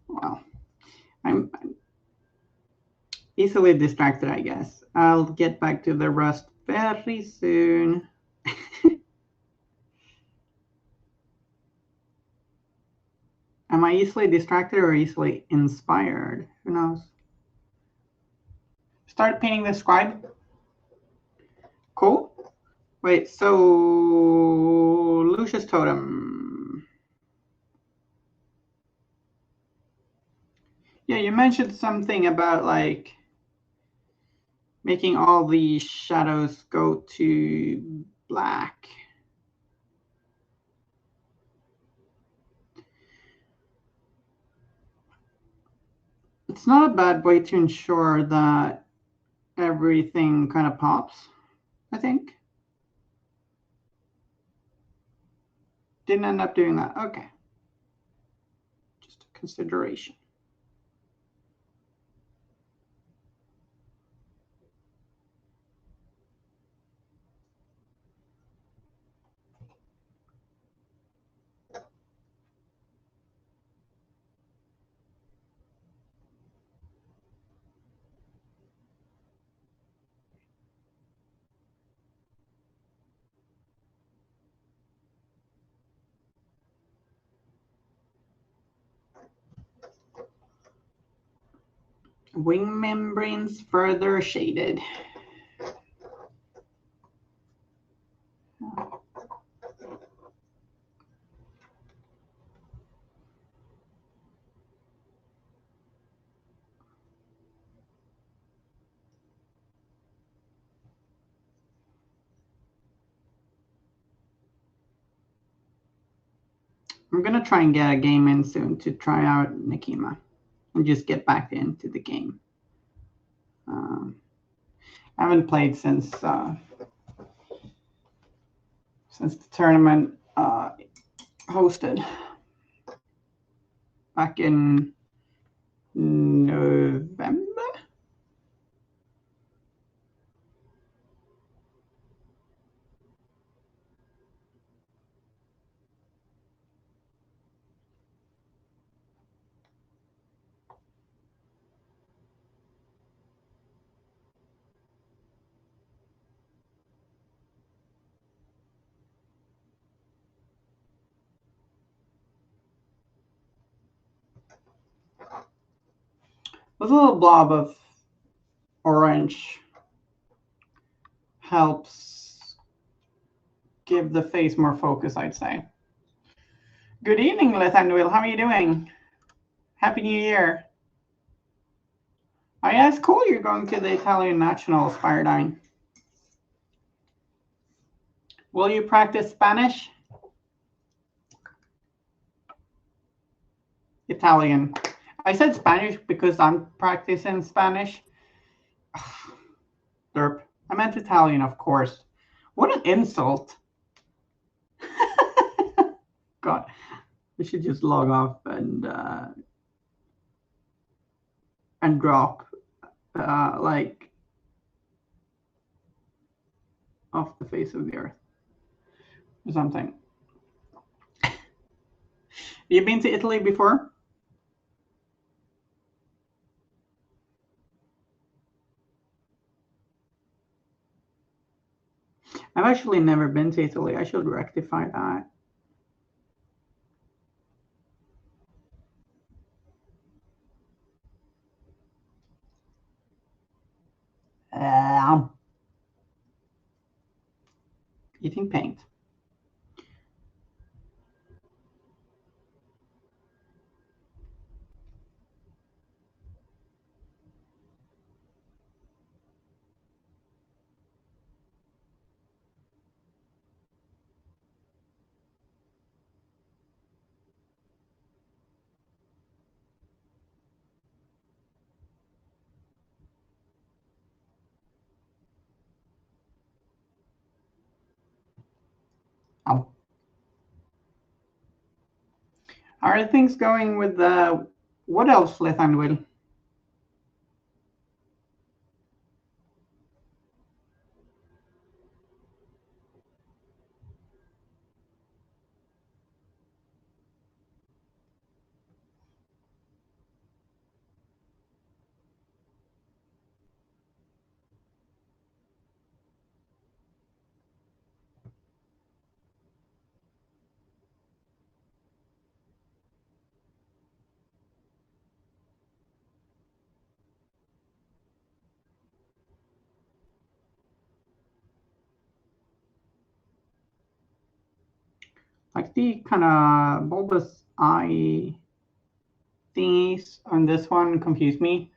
Well, I'm easily distracted, I guess. I'll get back to the rust very soon. Am I easily distracted or easily inspired? Who knows? Start painting the scribe. Cool. Wait, so Lucius Totem. Yeah, you mentioned something about like making all the shadows go to black. It's not a bad way to ensure that everything kind of pops, I think. Didn't end up doing that. Okay. Just a consideration. Wing membranes further shaded. I'm gonna try and get a game in soon to try out Nikima and just get back into the game. I haven't played since the tournament hosted back in November. With a little blob of orange helps give the face more focus, I'd say. Good evening, Lethanduil. How are you doing? Happy New Year. Oh yeah, it's cool you're going to the Italian National Spiridine. Will you practice Spanish? Italian. I said Spanish because I'm practicing Spanish. Derp. I meant Italian, of course. What an insult. God, we should just log off and drop like off the face of the earth or something. Have you been to Italy before? I've actually never been to Italy. I should rectify that. Eating paint. Oh. How are things going with the Wood Elf Slithan Will? Like the kind of bulbous eye thingies on this one confuse me.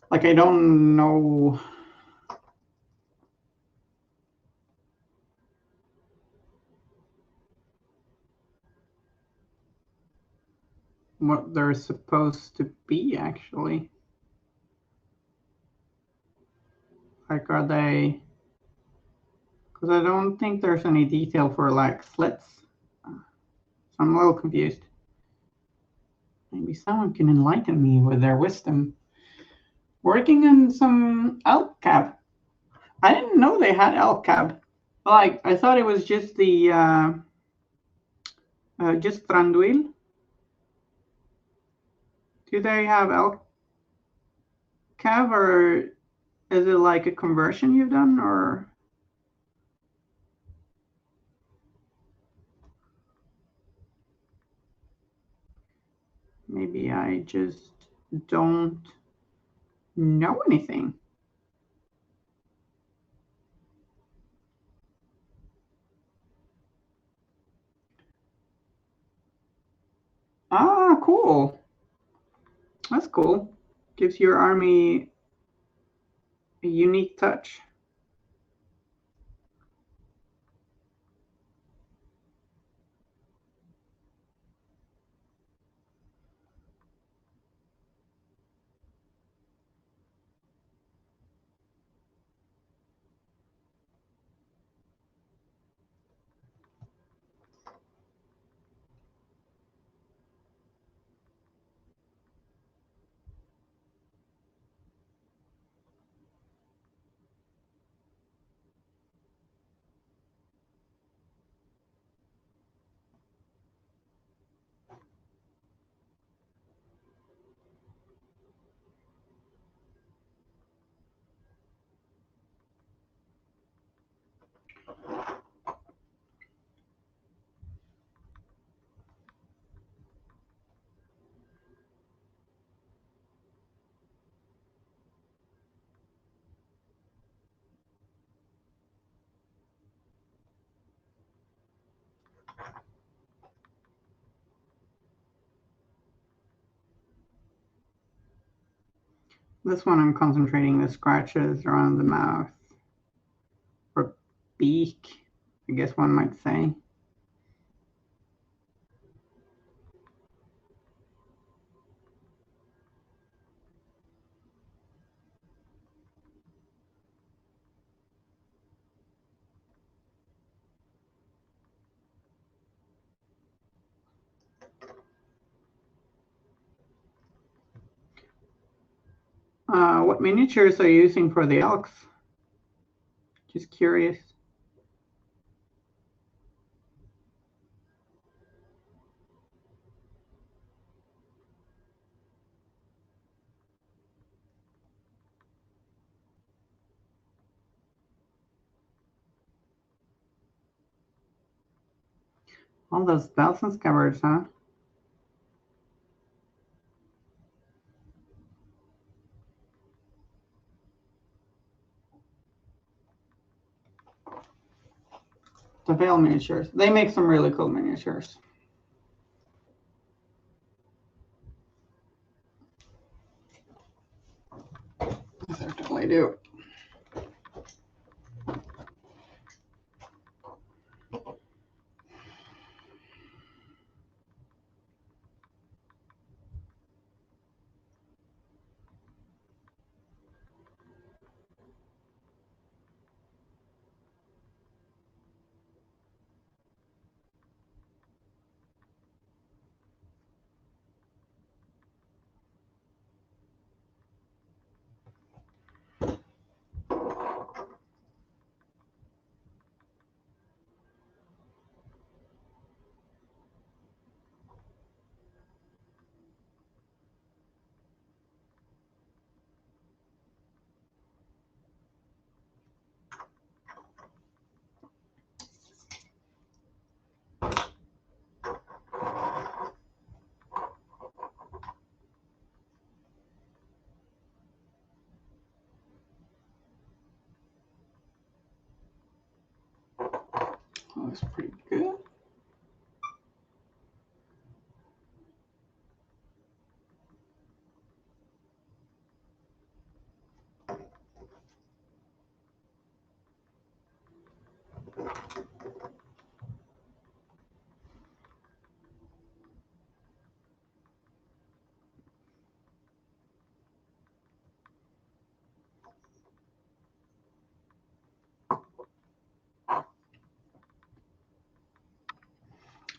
Like I don't know what they're supposed to be actually. Like are they? Because I don't think there's any detail for like slits. So I'm a little confused. Maybe someone can enlighten me with their wisdom. Working on some elk cab. I didn't know they had elk cab. Like I thought it was just the just Thranduil. Do they have elk cab, or is it like a conversion you've done, or maybe I just don't know anything? Ah, cool. That's cool. Gives your army a unique touch. This one I'm concentrating the scratches around the mouth, or beak, I guess one might say. What miniatures are you using for the elks? Just curious. All those bells and scabbards, huh? The Veil miniatures. They make some really cool miniatures. They certainly do. Looks pretty good.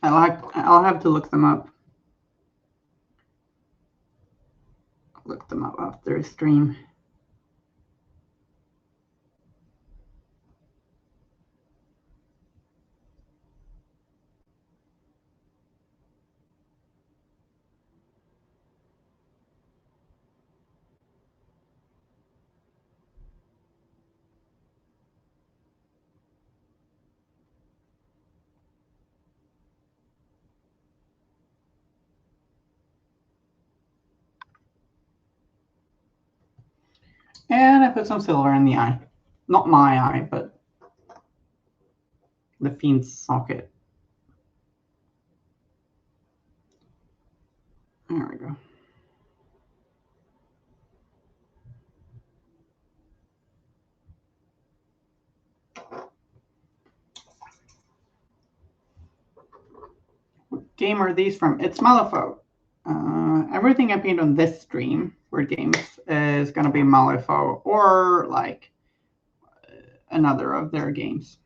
I'll have to look them up. Look them up after a stream. And I put some silver in the eye. Not my eye, but the Fiend's socket. There we go. What game are these from? It's Malifaux. Everything I paint on this stream for games is going to be Malifaux or like another of their games.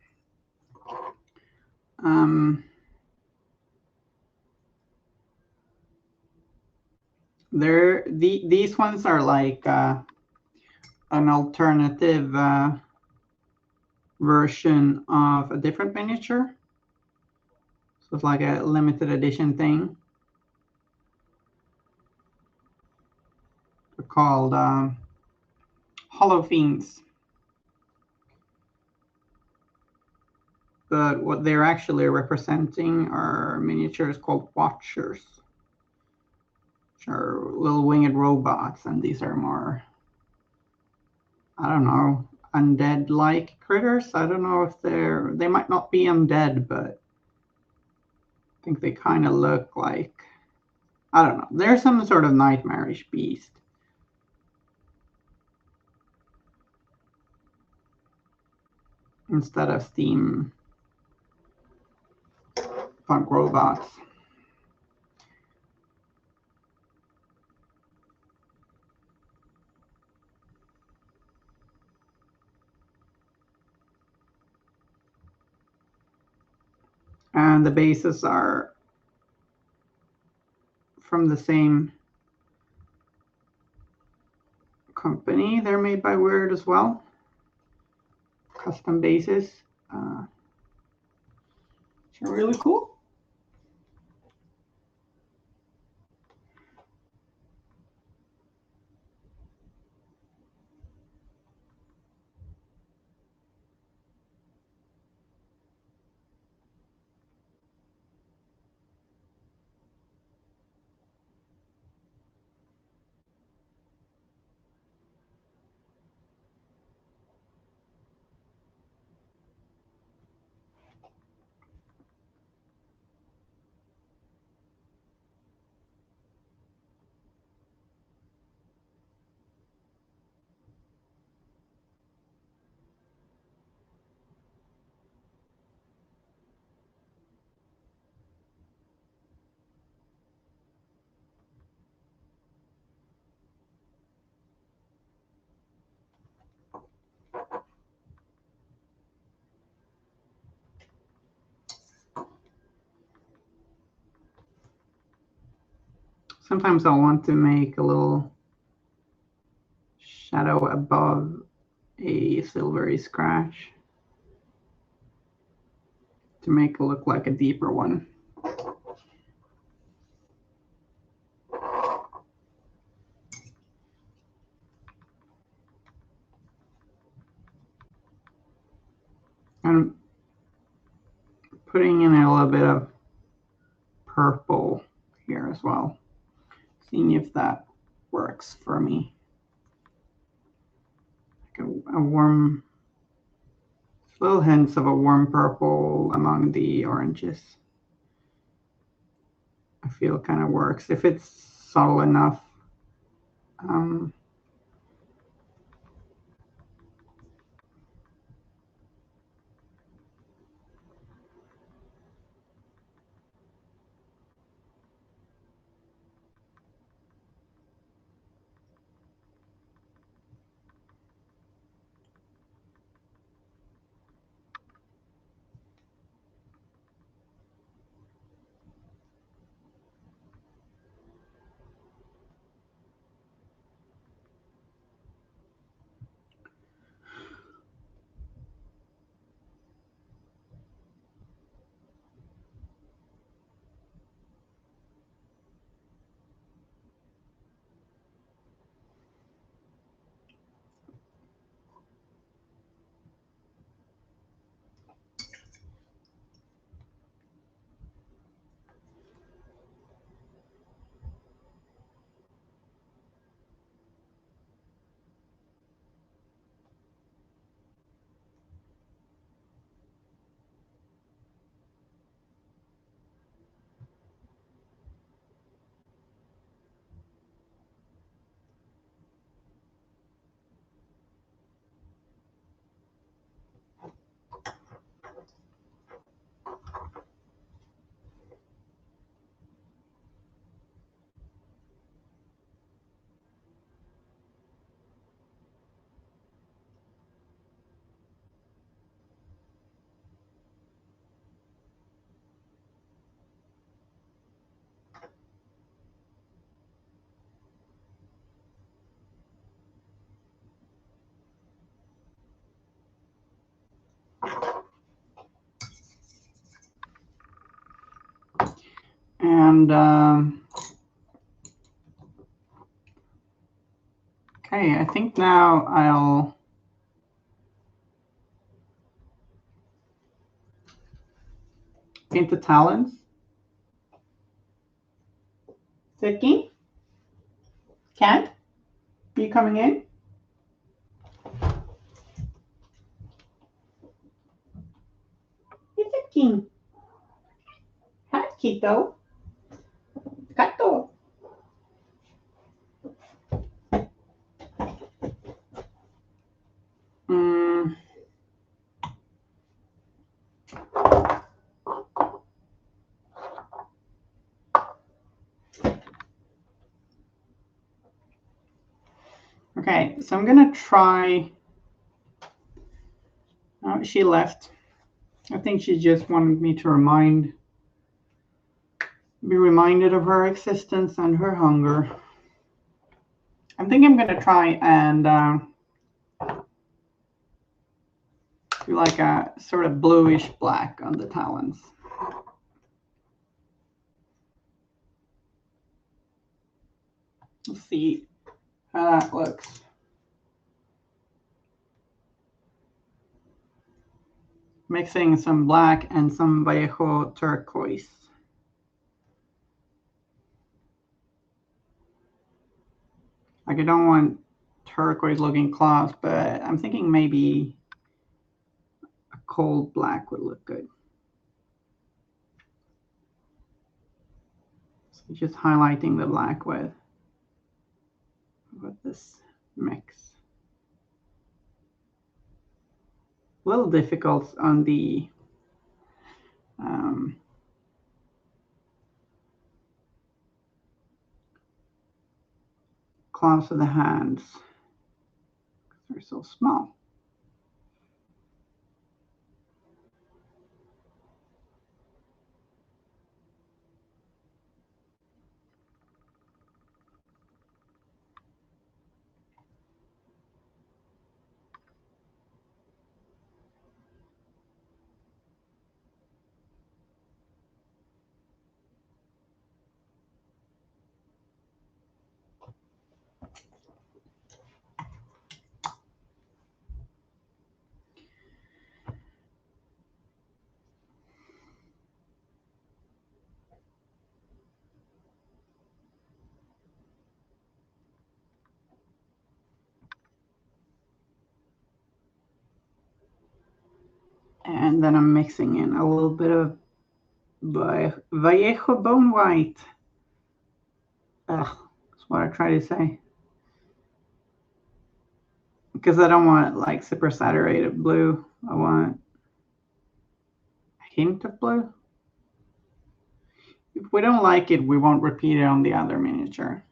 These ones are like an alternative version of a different miniature. So it's like a limited edition thing. They're called Hollow Fiends. But what they're actually representing are miniatures called Watchers, which are little winged robots, and these are more, I don't know, undead-like critters. I don't know if they might not be undead, but I think they kind of look like, I don't know, they're some sort of nightmarish beast. Instead of steam punk robots. And the bases are from the same company. They're made by Weird as well. Custom bases. Which are really cool. sometimes I'll want to make a little shadow above a silvery scratch to make it look like a deeper one. I'm putting in a little bit of purple here as well, seeing if that works for me. Like a warm, little hints of a warm purple among the oranges. I feel kind of works. If it's subtle enough, and okay, I think now I'll paint the talons. Vicky? Cat? Are you coming in? It's a king. Hi, Kito. Gato. Okay, so I'm gonna try. Oh, she left. I think she just wanted me to be reminded of her existence and her hunger. I think I'm gonna try and do like a sort of bluish black on the talons. Let's see how that looks. Mixing some black and some Vallejo turquoise. Like I don't want turquoise looking cloths, but I'm thinking maybe a cold black would look good. So just highlighting the black with this mix. A little difficult on the claws of the hands. They're so small. And then I'm mixing in a little bit of Vallejo Bone White. Ugh, that's what I try to say. Because I don't want like super saturated blue. I want a hint of blue. If we don't like it, we won't repeat it on the other miniature.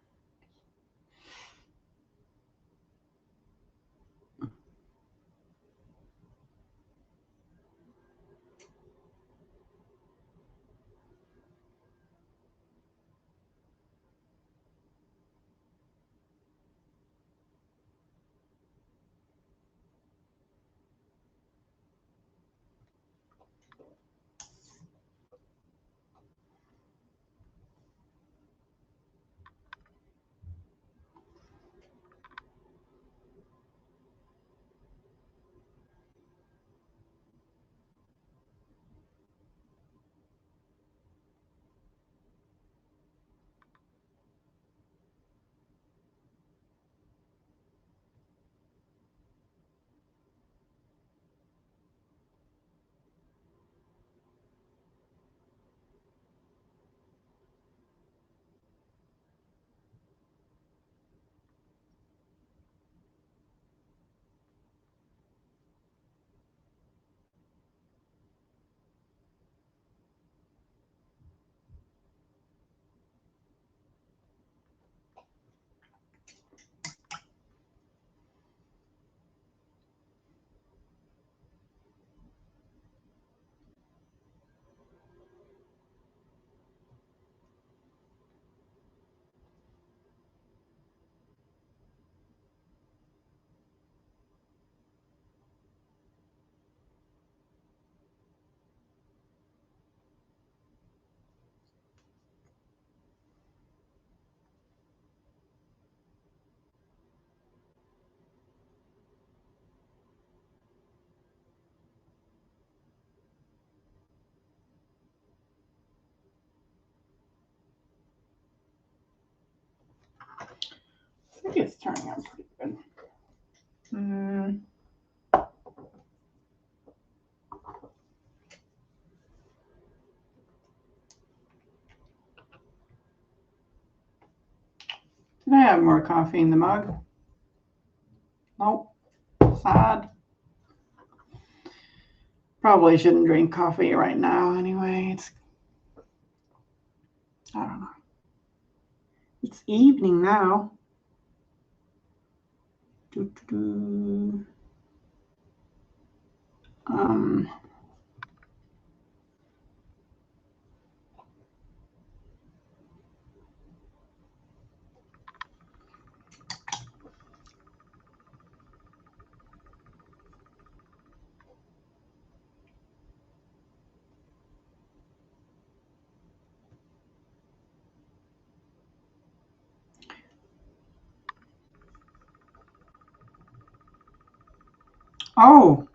I think it's turning out pretty good. Did I have more coffee in the mug? Nope. Sad. Probably shouldn't drink coffee right now anyway. I don't know. It's evening now. Um, oh,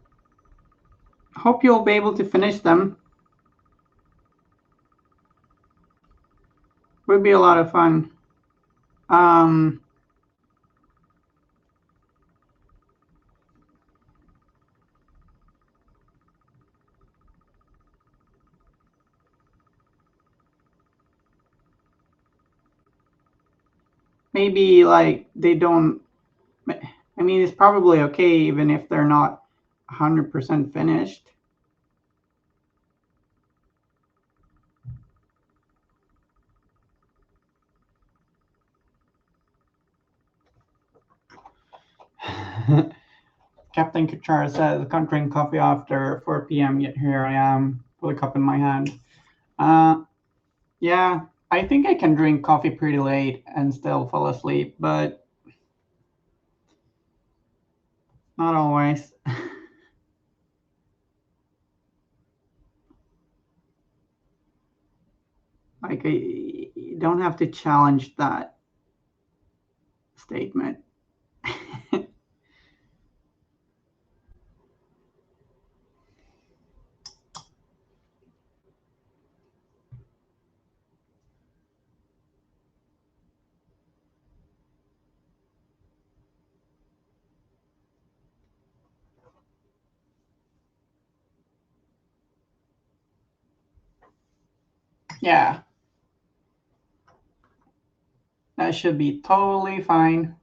hope you'll be able to finish them. Would be a lot of fun. Maybe like they don't. I mean, it's probably okay even if they're not 100% finished. Captain Kachar says, can't drink coffee after 4 p.m. yet here I am with a cup in my hand. Yeah, I think I can drink coffee pretty late and still fall asleep, but not always. Like, you don't have to challenge that statement. Yeah. That should be totally fine.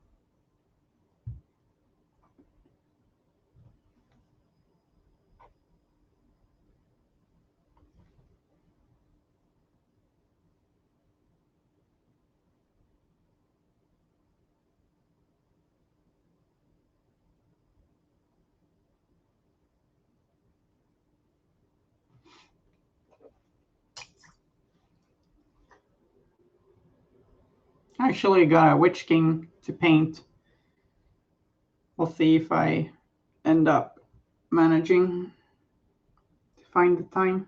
I actually got a Witch King to paint. We'll see if I end up managing to find the time.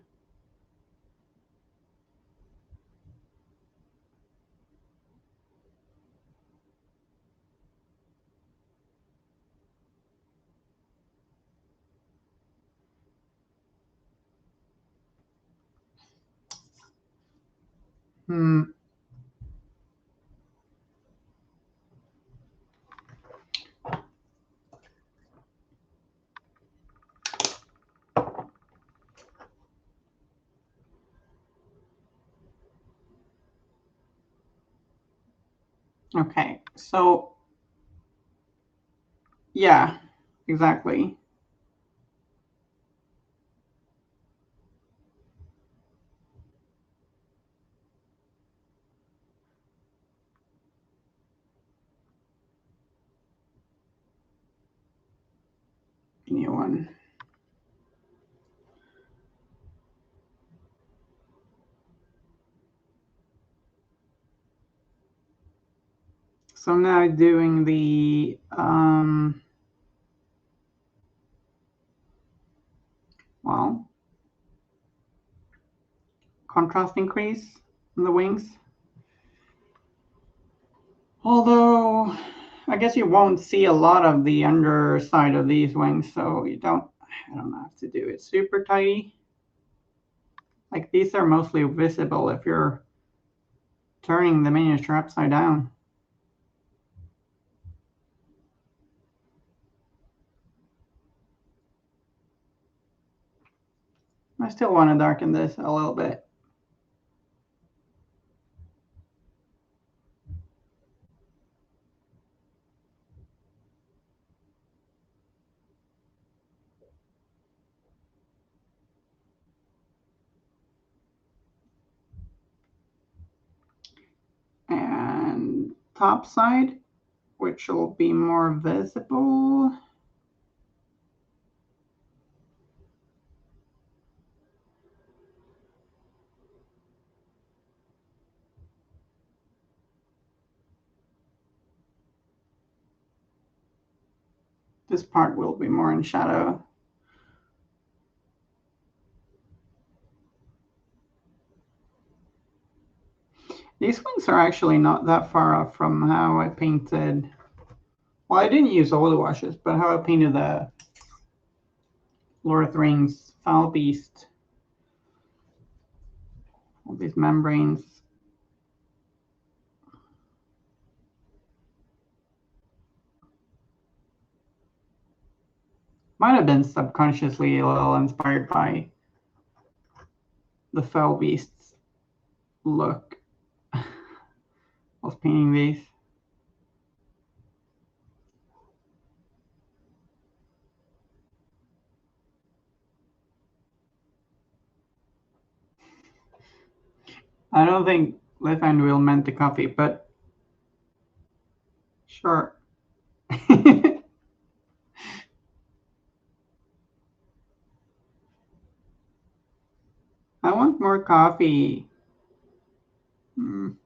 Okay, so yeah, exactly. New one. So I'm now doing the well, contrast increase in the wings. Although I guess you won't see a lot of the underside of these wings, so I don't have to do it super tidy. Like these are mostly visible if you're turning the miniature upside down. I still want to darken this a little bit. And top side, which will be more visible. This part will be more in shadow. These wings are actually not that far off from how I painted. Well, I didn't use all the washes, but how I painted the Lord of the Rings Foul Beast. All these membranes. Might have been subconsciously a little inspired by the Foul Beast's look. I was painting these. I don't think left hand wheel meant the coffee, but sure. I want more coffee. Mm.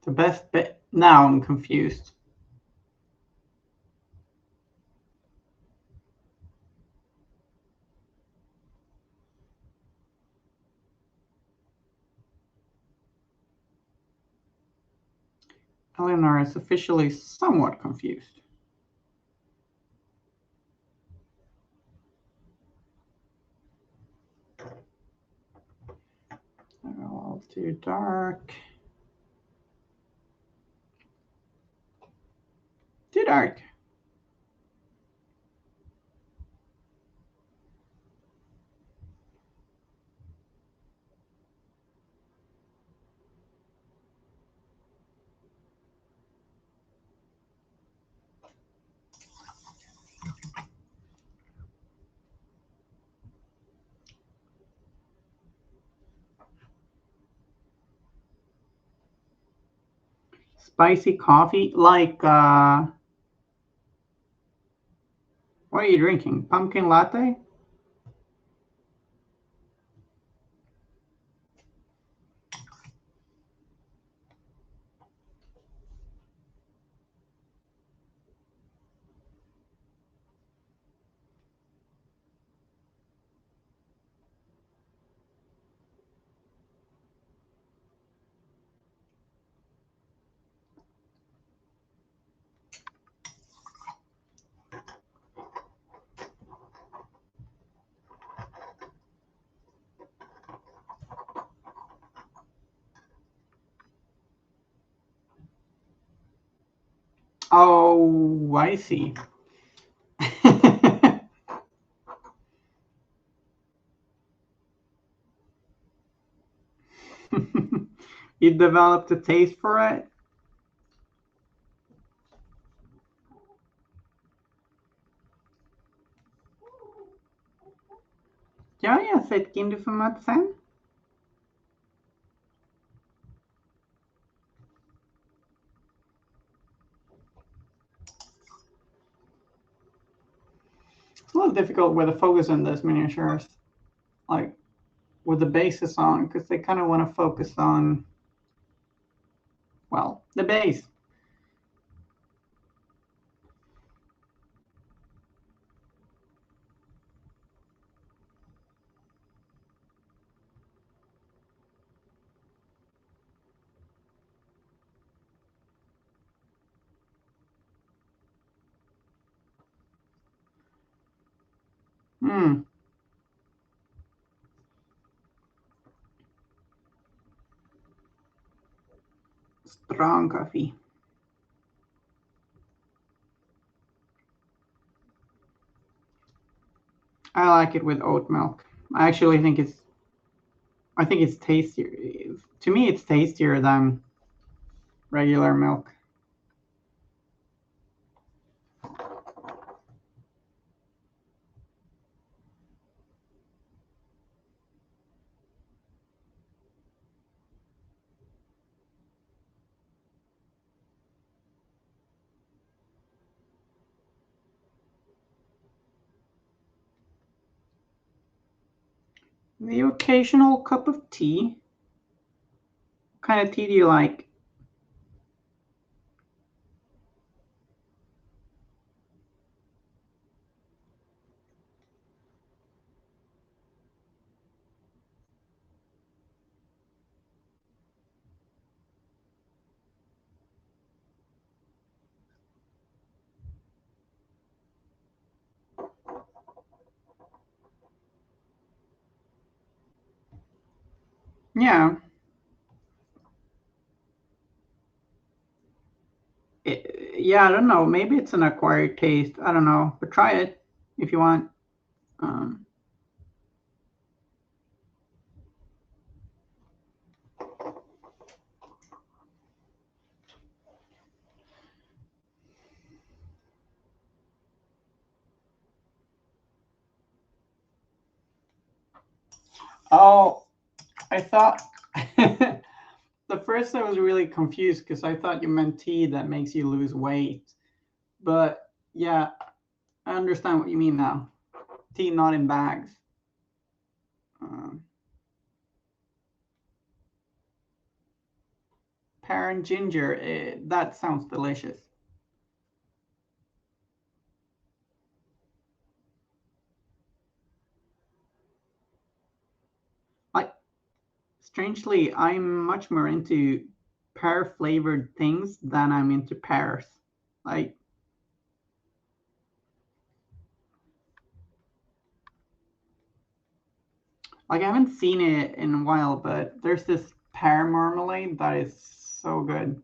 The best bit. Now I'm confused. Elinore is officially somewhat confused. A little too dark. Too dark. Spicy coffee, like what are you drinking? Pumpkin latte? Oh, I see. You developed a taste for it? Ja, jag har sett Kinderformat sen. It's a little difficult with the focus on those miniatures, like with the bases on, because they kind of want to focus on, well, the base. Hmm, strong coffee. I like it with oat milk. I actually think it's tastier. To me, it's tastier than regular milk. The occasional cup of tea. What kind of tea do you like? Yeah, yeah. I don't know. Maybe it's an acquired taste. I don't know. But try it if you want. Um, oh, I thought the first I was really confused because I thought you meant tea that makes you lose weight. But yeah, I understand what you mean now. Tea not in bags. Um, Parent ginger. That sounds delicious. I strangely, I'm much more into pear flavored things than I'm into pears. Like I haven't seen it in a while, but there's this pear marmalade that is so good.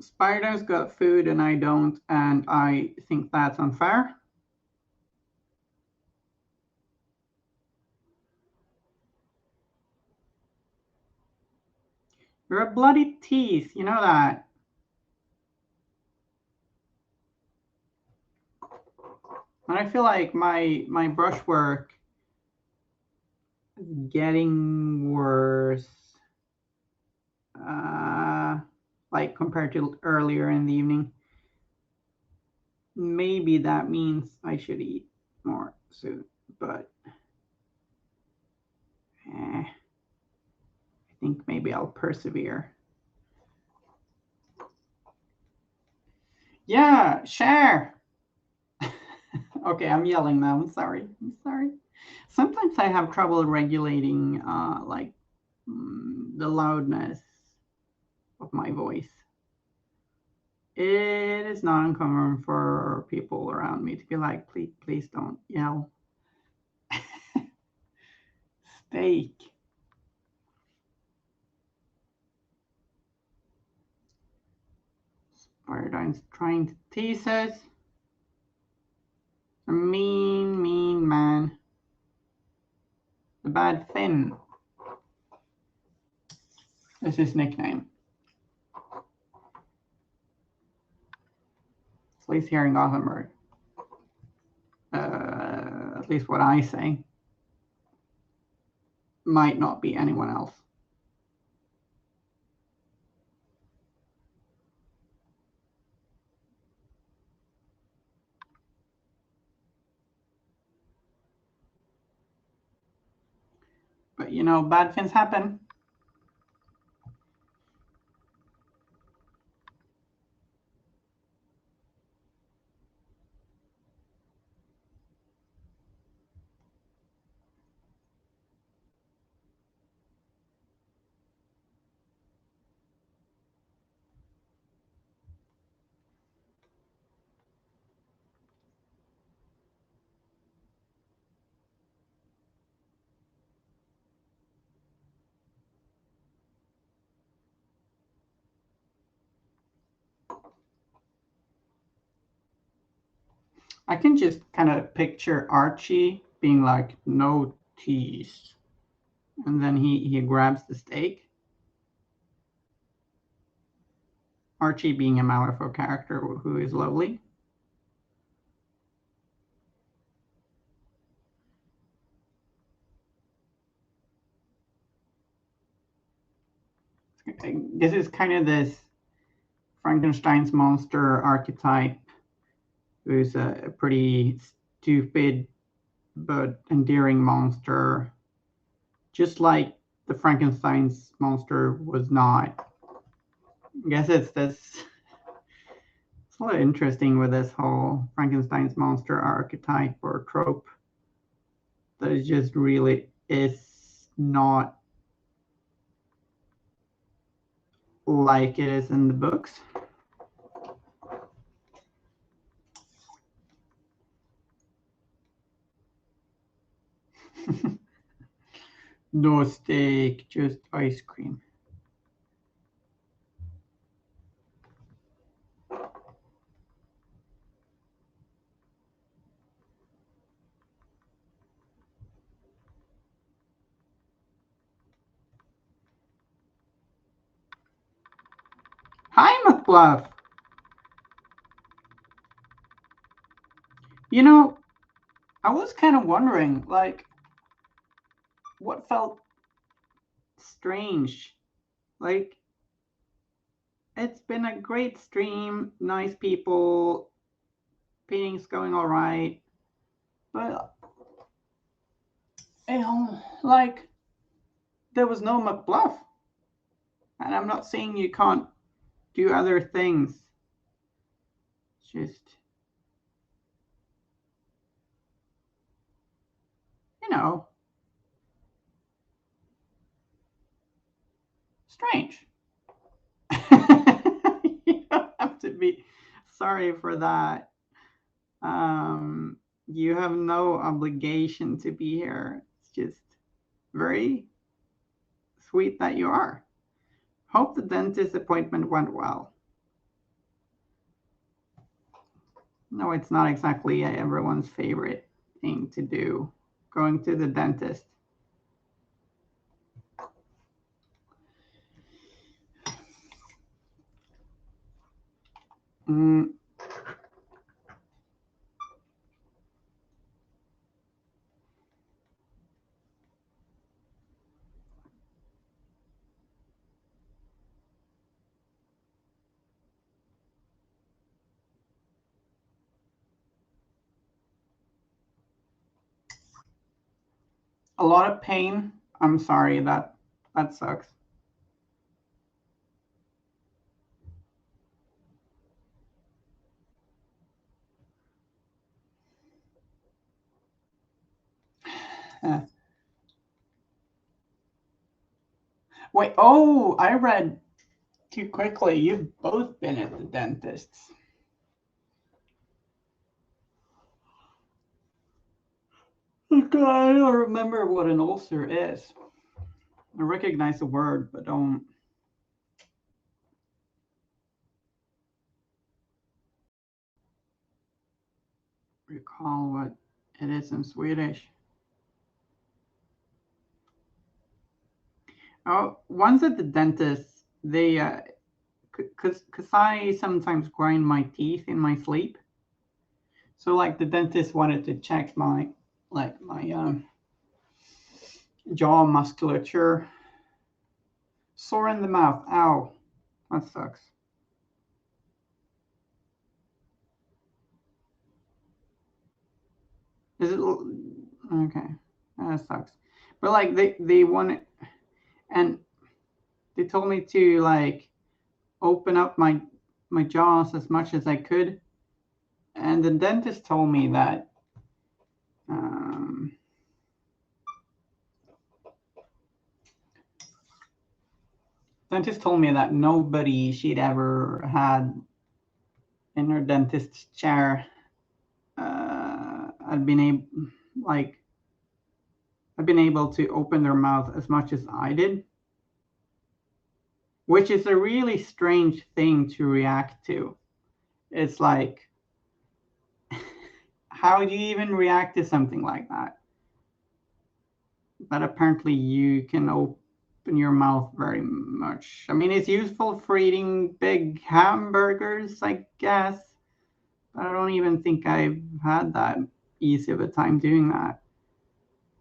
Spider's got food and I don't, and I think that's unfair. You're a bloody tease, you know that. And I feel like my brushwork is getting worse. Like compared to earlier in the evening. Maybe that means I should eat more soon, but I think maybe I'll persevere. Yeah, share. Okay, I'm yelling now. I'm sorry. Sometimes I have trouble regulating like the loudness of my voice. It is not uncommon for people around me to be like, please don't yell. Steak. Spiderdine's trying to tease us. A mean man. The bad Finn is his nickname. At least here in Gothenburg. At least what I say. Might not be anyone else. But you know, bad things happen. I can just kind of picture Archie being like, no tease. And then he grabs the steak. Archie being a Malifaux character who is lovely. This is kind of this Frankenstein's monster archetype who's a pretty stupid but endearing monster, just like the Frankenstein's monster was not. I guess it's this. It's a little interesting with this whole Frankenstein's monster archetype or trope that it just really is not like it is in the books. No steak, just ice cream. Hi, McBluff. You know, I was kind of wondering, like, what felt strange? Like, it's been a great stream, nice people, painting's going all right, but like there was no McBluff, and I'm not saying you can't do other things. Just, you know, strange. You don't have to be sorry for that. You have no obligation to be here. It's just very sweet that you are. Hope the dentist appointment went well. No, it's not exactly everyone's favorite thing to do, going to the dentist. Mm. A lot of pain. I'm sorry, that sucks. Wait, oh, I read too quickly. You've both been at the dentist's. Okay, I don't remember what an ulcer is. I recognize the word, but don't recall what it is in Swedish. Oh, once at the dentist, they, cause I sometimes grind my teeth in my sleep. So like the dentist wanted to check my jaw musculature. Sore in the mouth. Ow, that sucks. Is it okay? That sucks. But like they want, and they told me to like open up my jaws as much as I could, and the dentist told me that um, nobody she'd ever had in her dentist's chair had been able like had been able to open their mouth as much as I did, which is a really strange thing to react to. It's like, how do you even react to something like that? But apparently you can open your mouth very much. I mean, it's useful for eating big hamburgers, I guess. But I don't even think I've had that easy of a time doing that.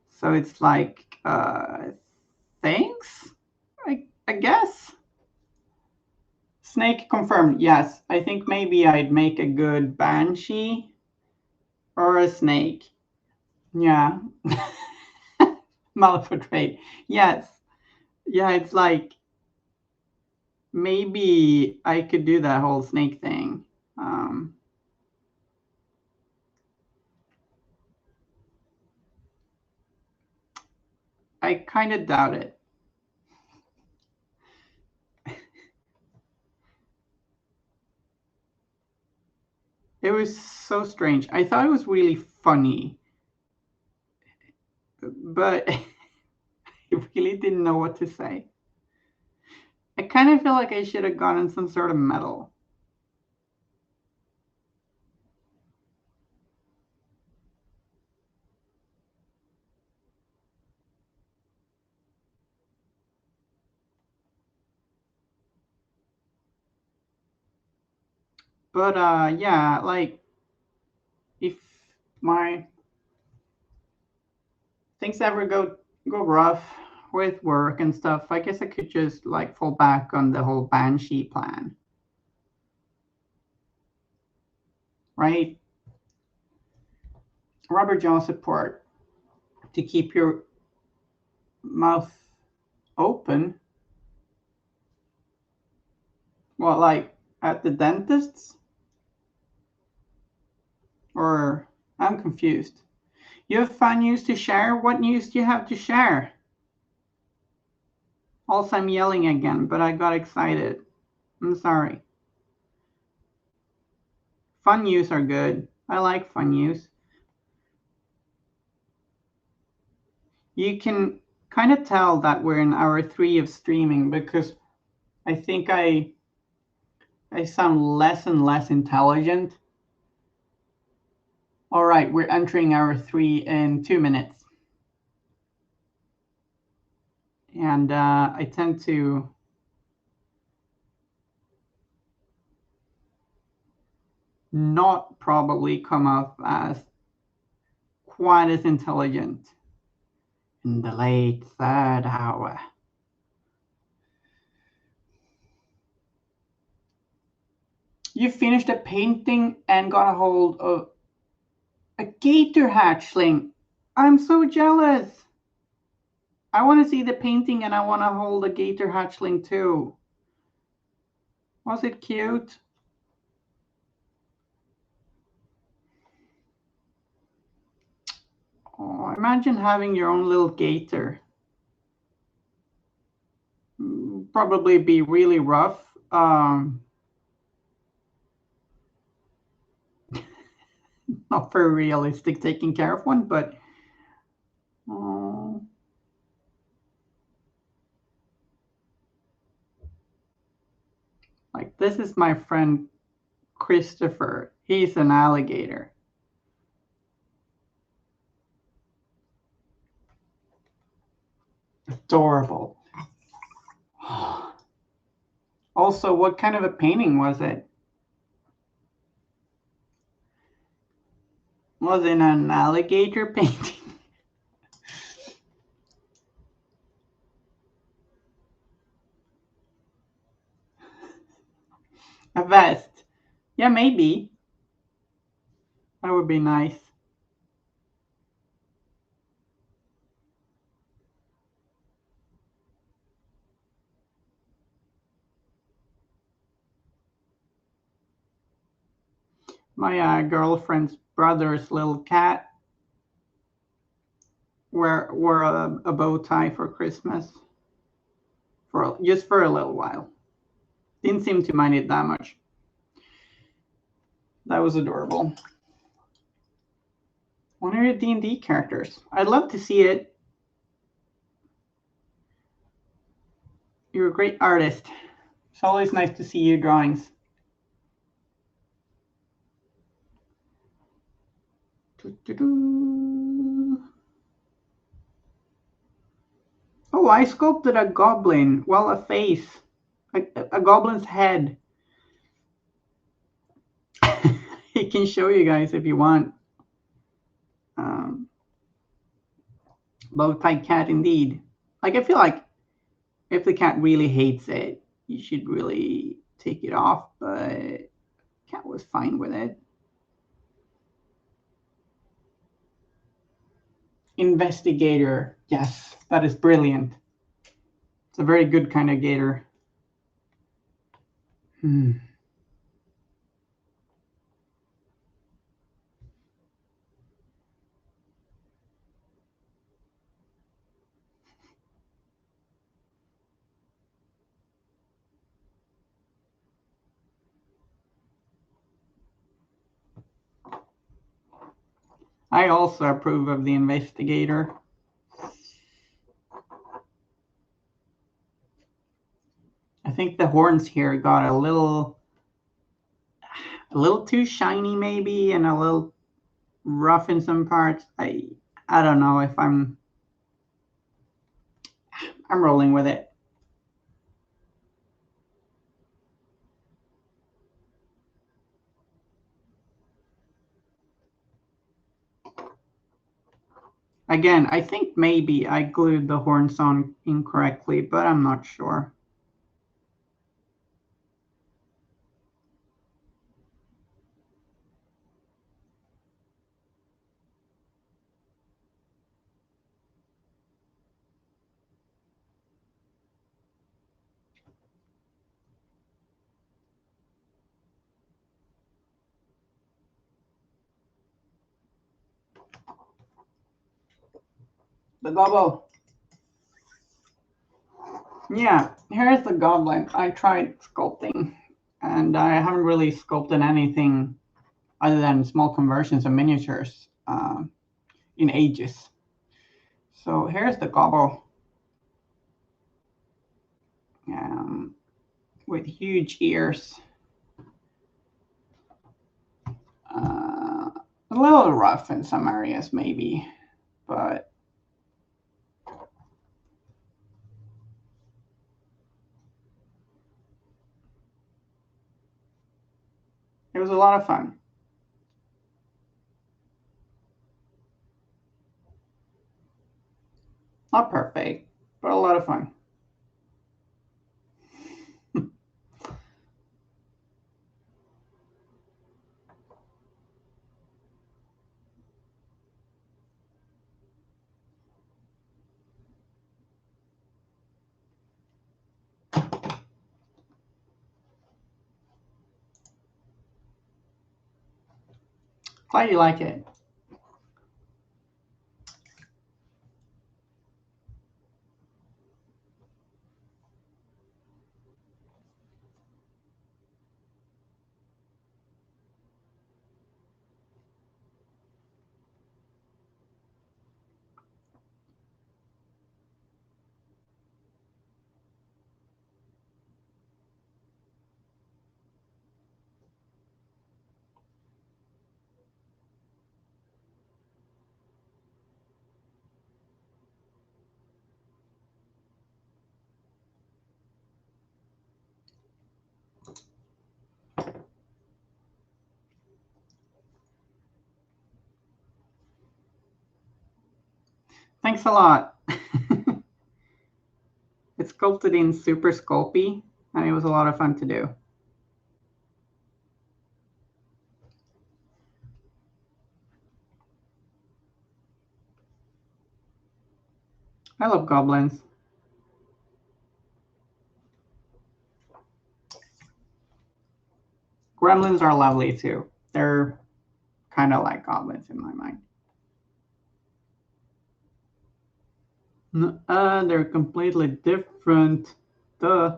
So it's like, thanks, I guess. Snake confirmed. Yes, I think maybe I'd make a good banshee or a snake. Yeah. Malportrait. Yes. Yeah, it's like maybe I could do that whole snake thing. I kind of doubt it. It was so strange. I thought it was really funny, but I really didn't know what to say. I kind of feel like I should have gotten some sort of medal. But yeah, like if my things ever go rough with work and stuff, I guess I could just like fall back on the whole banshee plan, right? rubber jaw support to keep your mouth open. Well, like at the dentist's? Or I'm confused. You have fun news to share? What news do you have to share? Also, I'm yelling again, but I got excited. I'm sorry. Fun news are good. I like fun news. You can kind of tell that we're in hour 3 of streaming because I think I sound less and less intelligent. All right, we're entering hour 3 in 2 minutes. And I tend to not probably come off as quite as intelligent in the late 3rd hour. You finished a painting and got a hold of a gator hatchling. I'm so jealous. I want to see the painting and I want to hold a gator hatchling too. Was it cute? Oh, imagine having your own little gator. Probably be really rough. Not very realistic taking care of one, but like this is my friend Christopher. He's an alligator. Adorable. Also, what kind of a painting was it? Was it an alligator painting? A vest? Yeah, maybe. That would be nice. My girlfriend's brother's little cat wore a bow tie for Christmas, just for a little while. Didn't seem to mind it that much. That was adorable. One of your D&D characters. I'd love to see it. You're a great artist. It's always nice to see your drawings. Oh, I sculpted a goblin. Well, a face. A goblin's head. I can show you guys if you want. Bow tie cat indeed. Like, I feel like if the cat really hates it, you should really take it off, but cat was fine with it. Investigator. Yes, that is brilliant. It's a very good kind of gator. I also approve of the investigator. I think the horns here got a little too shiny maybe, and a little rough in some parts. I don't know if I'm rolling with it. Again, I think maybe I glued the horns on incorrectly, but I'm not sure. The gobble. Yeah, here's the goblin. I tried sculpting, and I haven't really sculpted anything other than small conversions and miniatures in ages. So here's the gobble with huge ears. A little rough in some areas, maybe, but it was a lot of fun. Not perfect, but a lot of fun. Glad you like it. Thanks a lot. It's sculpted in Super Sculpey, and it was a lot of fun to do. I love goblins. Gremlins are lovely too. They're kind of like goblins in my mind. They're completely different. Duh.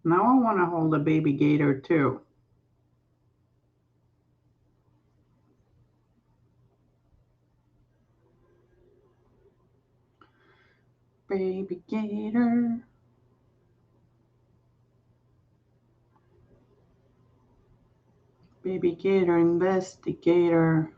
Now I want to hold a baby gator too. Baby gator. Baby gator investigator.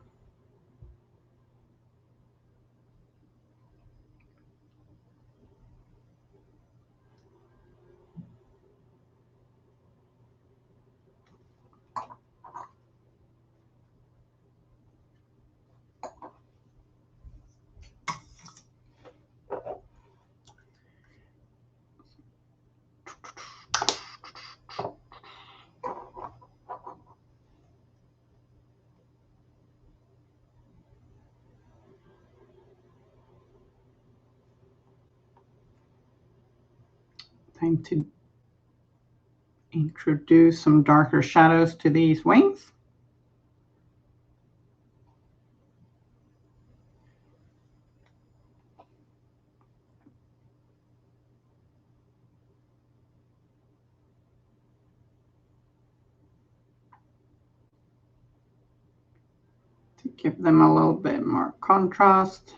Time to introduce some darker shadows to these wings. to give them a little bit more contrast.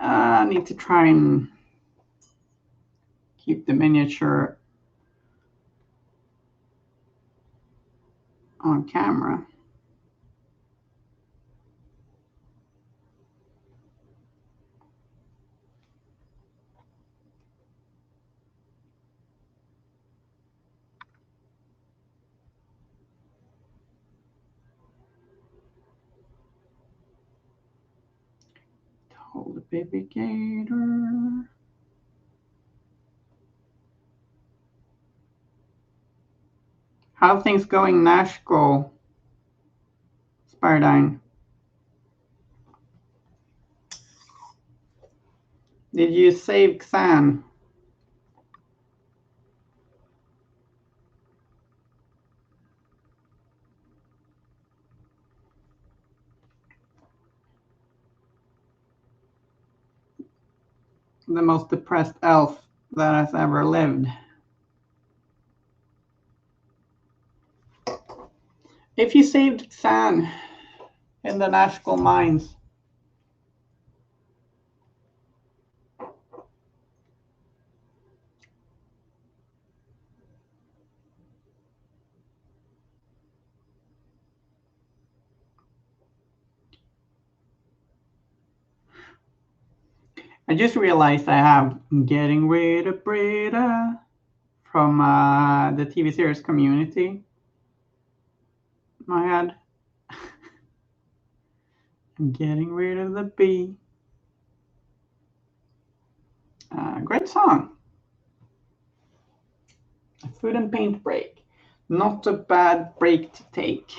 I need to try and keep the miniature on camera. Hold the baby gator. How are things going, Nashville? Spardine. Did you save Xan? The most depressed elf that has ever lived. If you saved Xan in the Nashville mines, I just realized I have Getting Rid of Brita from the TV series Community in my head. I'm getting rid of the bee. Great song. A food and paint break. Not a bad break to take.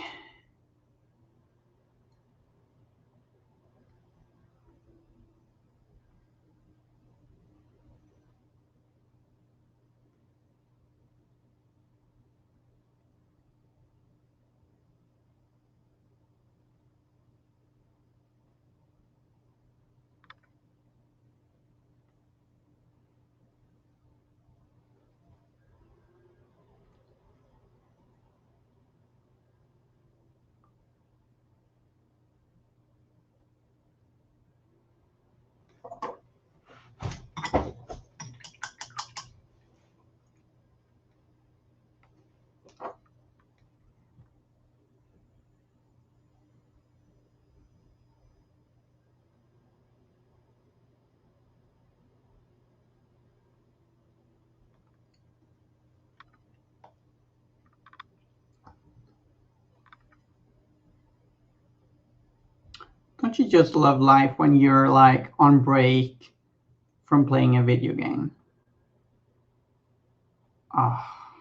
Don't you just love life when you're like on break from playing a video game? Ah,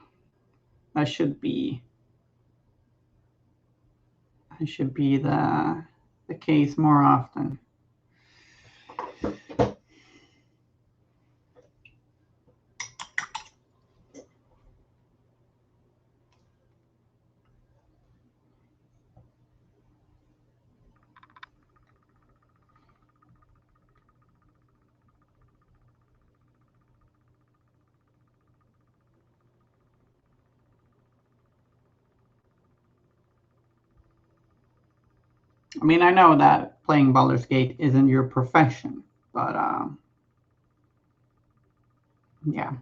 that should be the case more often. I mean, I know that playing Baldur's Gate isn't your profession, but yeah.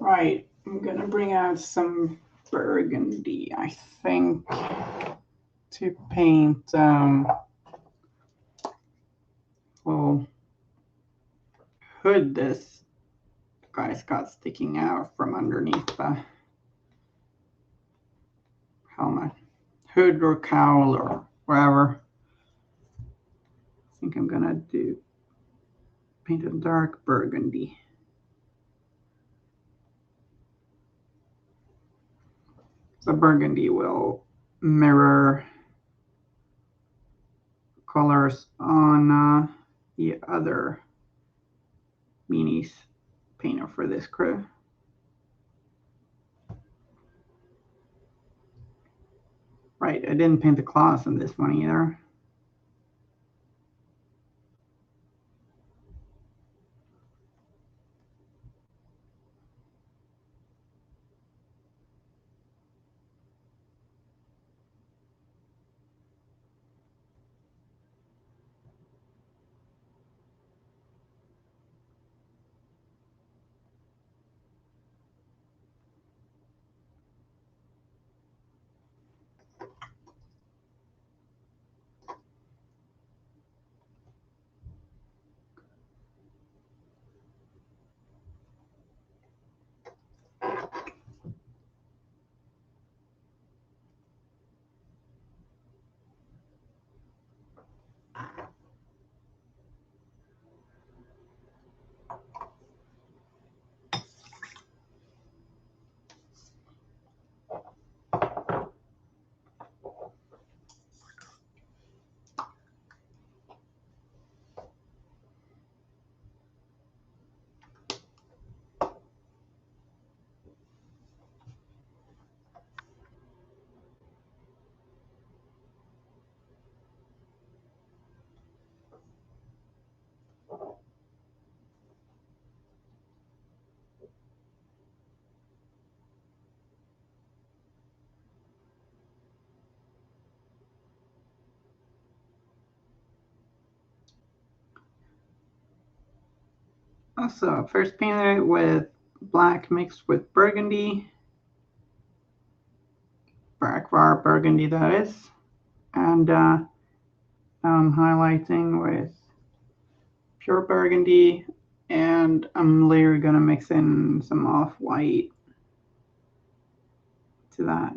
Right, I'm gonna bring out some burgundy, I think, to paint little hood this guy's got sticking out from underneath the helmet. Hood or cowl or wherever. I think I'm gonna paint a dark burgundy. The burgundy will mirror colors on the other minis painter for this crew. Right, I didn't paint the claws in this one either. Also, first painted it with black mixed with burgundy. Black burgundy, that is. And now I'm highlighting with pure burgundy, and I'm later gonna mix in some off-white to that.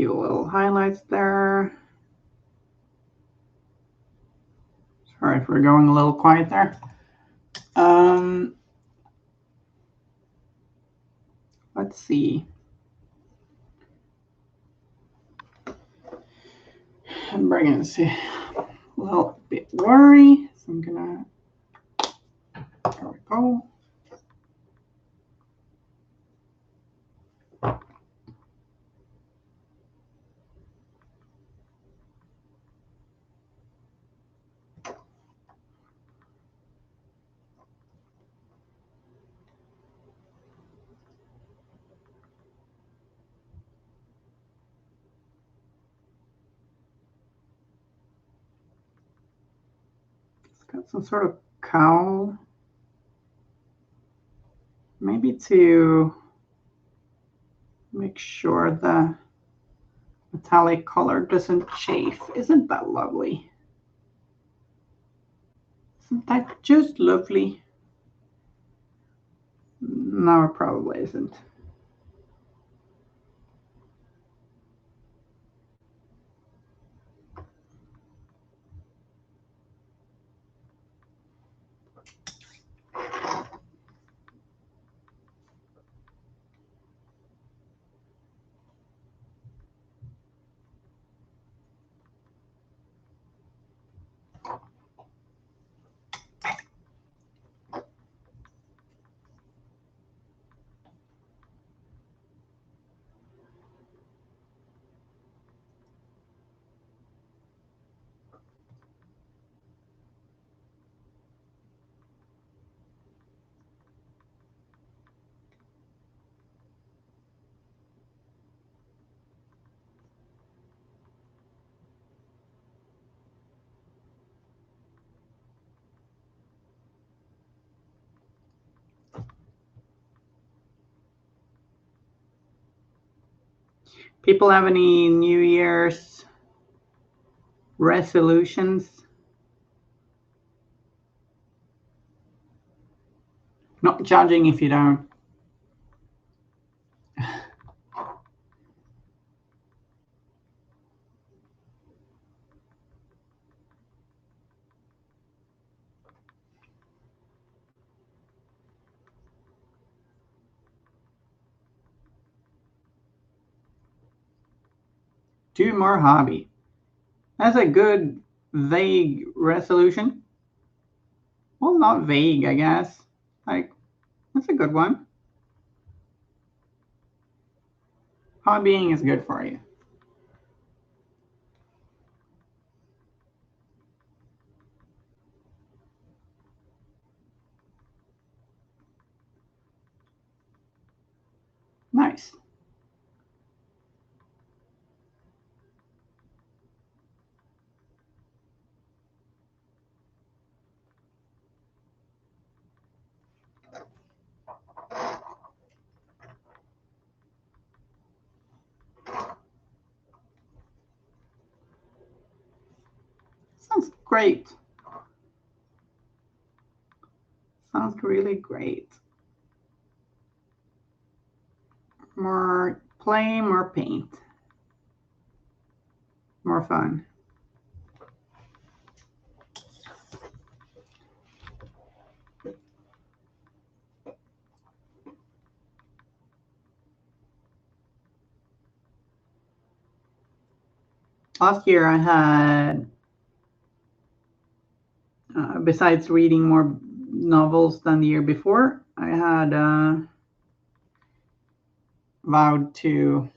few little highlights there. Sorry if we're going a little quiet there. Let's see. I'm bringing this a little bit blurry, so I'm gonna. There we go. Got some sort of cowl, maybe to make sure the metallic color doesn't chafe. Isn't that lovely? Isn't that just lovely? No, it probably isn't. People have any New Year's resolutions? Not judging if you don't. Do more hobby. That's a good vague resolution. Well, not vague, I guess. Like, that's a good one. Hobbying is good for you. Nice. Sounds great. Sounds really great. More play, more paint. More fun. Last year I had, besides reading more novels than the year before, I had vowed to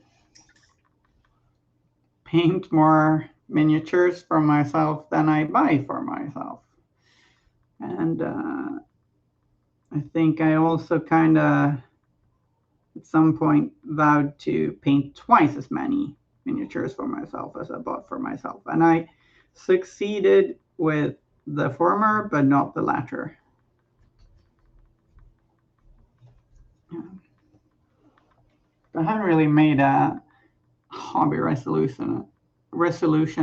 paint more miniatures for myself than I buy for myself. And I think I also kind of, at some point, vowed to paint twice as many miniatures for myself as I bought for myself. And I succeeded with the former, but not the latter. Yeah. I haven't really made a hobby resolution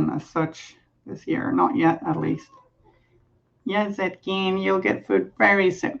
as such this year. Not yet, at least. Yes, Etkin, you'll get food very soon.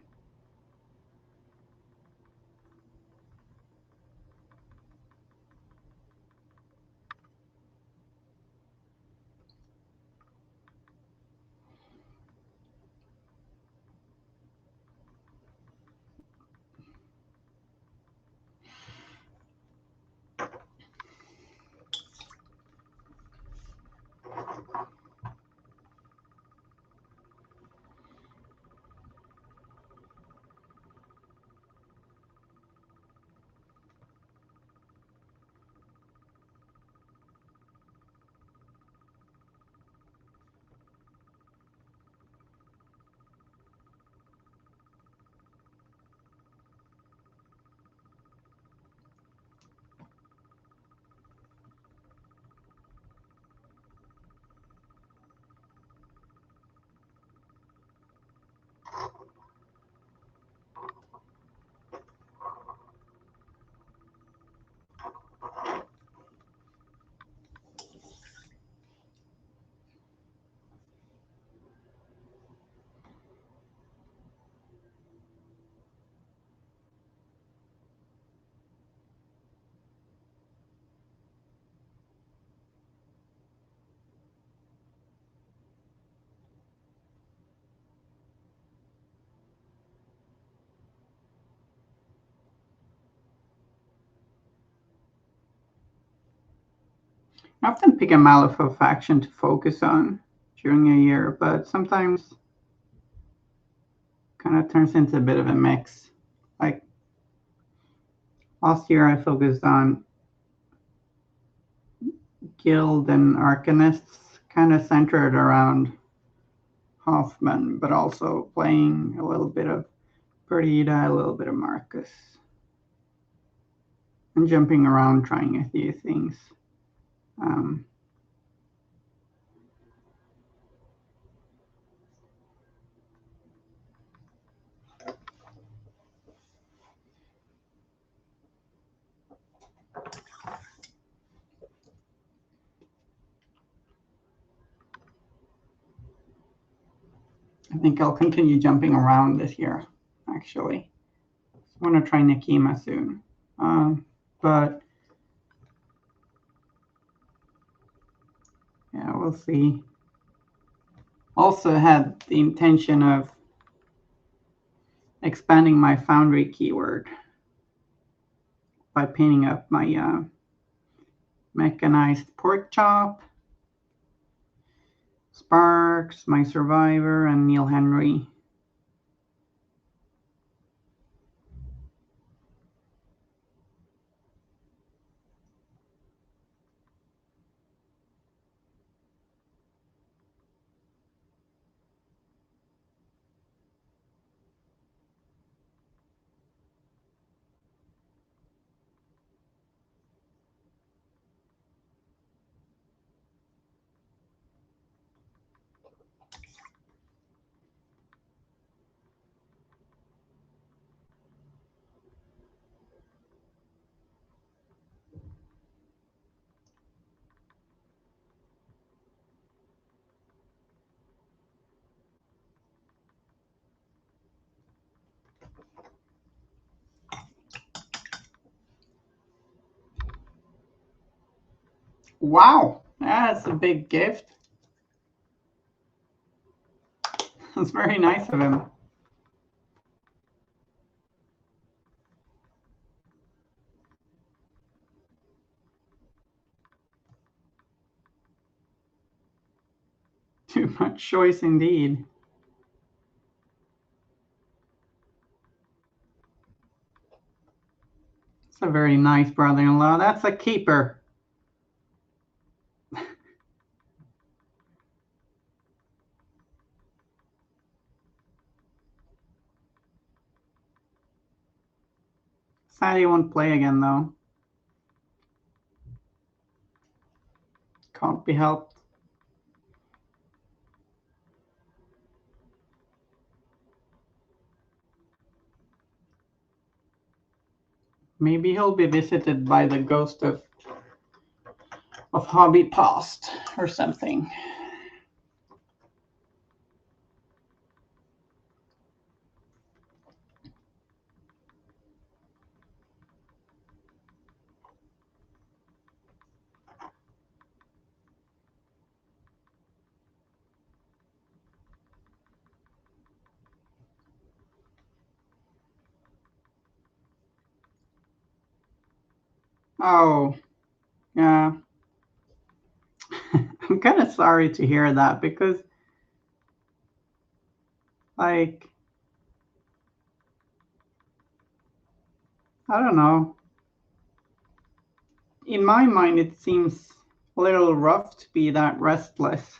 I often pick a Malifaux faction to focus on during a year, but sometimes kind of turns into a bit of a mix. Like last year, I focused on Guild and Arcanists, kind of centered around Hoffman, but also playing a little bit of Perdita, a little bit of Marcus, and jumping around trying a few things. I think I'll continue jumping around this year, actually. I want to try Nekima soon. But yeah, we'll see. Also had the intention of expanding my Foundry keyword by painting up my mechanized pork chop, Sparks, my Survivor, and Neil Henry. Wow, that's a big gift. That's very nice of him. Too much choice indeed. It's a very nice brother-in-law. That's a keeper. Sad he won't play again, though. Can't be helped. Maybe he'll be visited by the ghost of hobby past or something. Oh, yeah. I'm kind of sorry to hear that because, like, I don't know. In my mind, it seems a little rough to be that restless.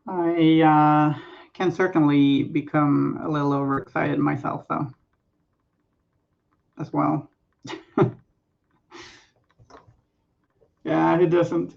I can certainly become a little overexcited myself, though, as well. Yeah, who doesn't?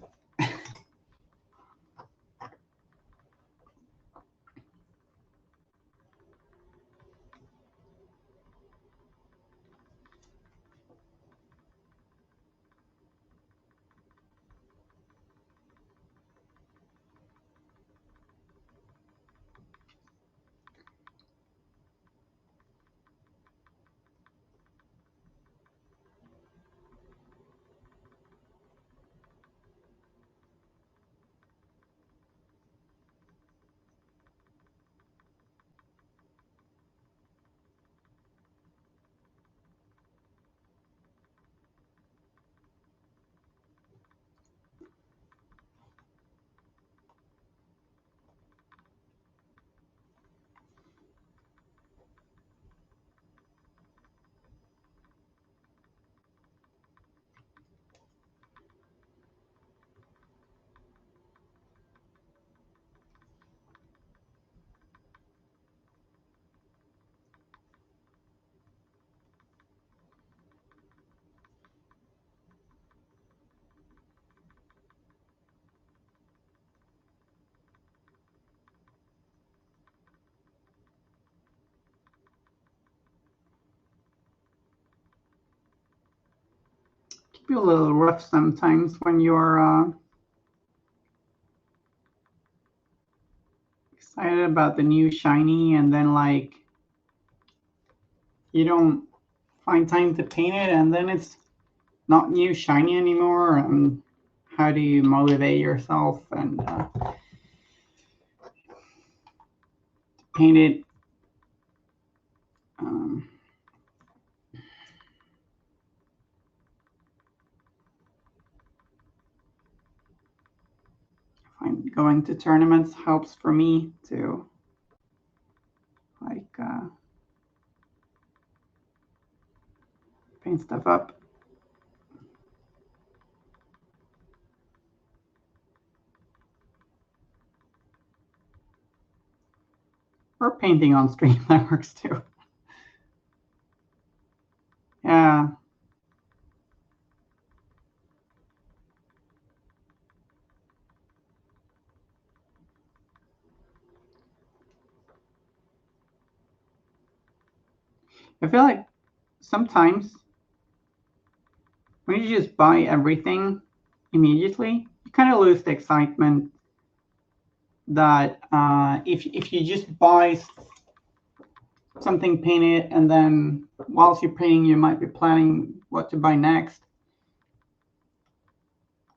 be a little rough sometimes when you're excited about the new shiny and then like you don't find time to paint it and then it's not new shiny anymore. And how do you motivate yourself and paint it? I find going to tournaments helps for me to like paint stuff up. Or painting on stream, that works too. Yeah. I feel like sometimes when you just buy everything immediately, you kind of lose the excitement that if you just buy something painted and then whilst you're painting, you might be planning what to buy next.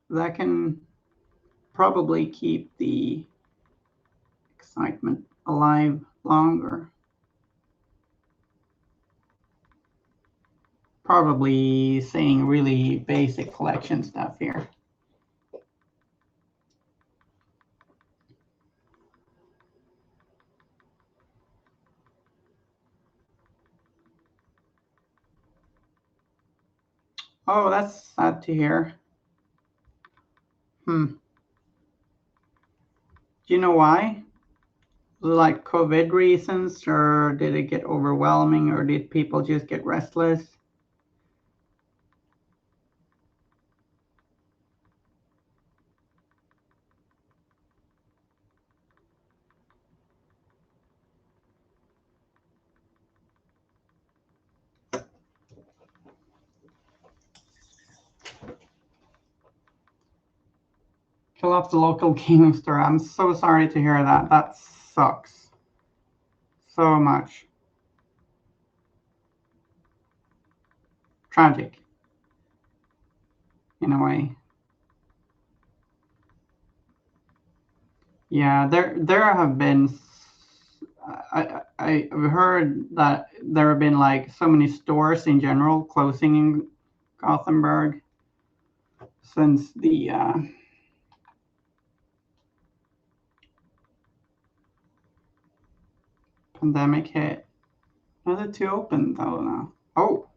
That can probably keep the excitement alive longer. Probably saying really basic collection stuff here. Oh, that's sad to hear. Do you know why? Was it like COVID reasons, or did it get overwhelming, or did people just get restless? Kill off the local gaming store. I'm so sorry to hear that. That sucks so much. Tragic, in a way. Yeah, there have been. I've heard that there have been like so many stores in general closing in Gothenburg since the pandemic hit. Are the two open though now? Oh,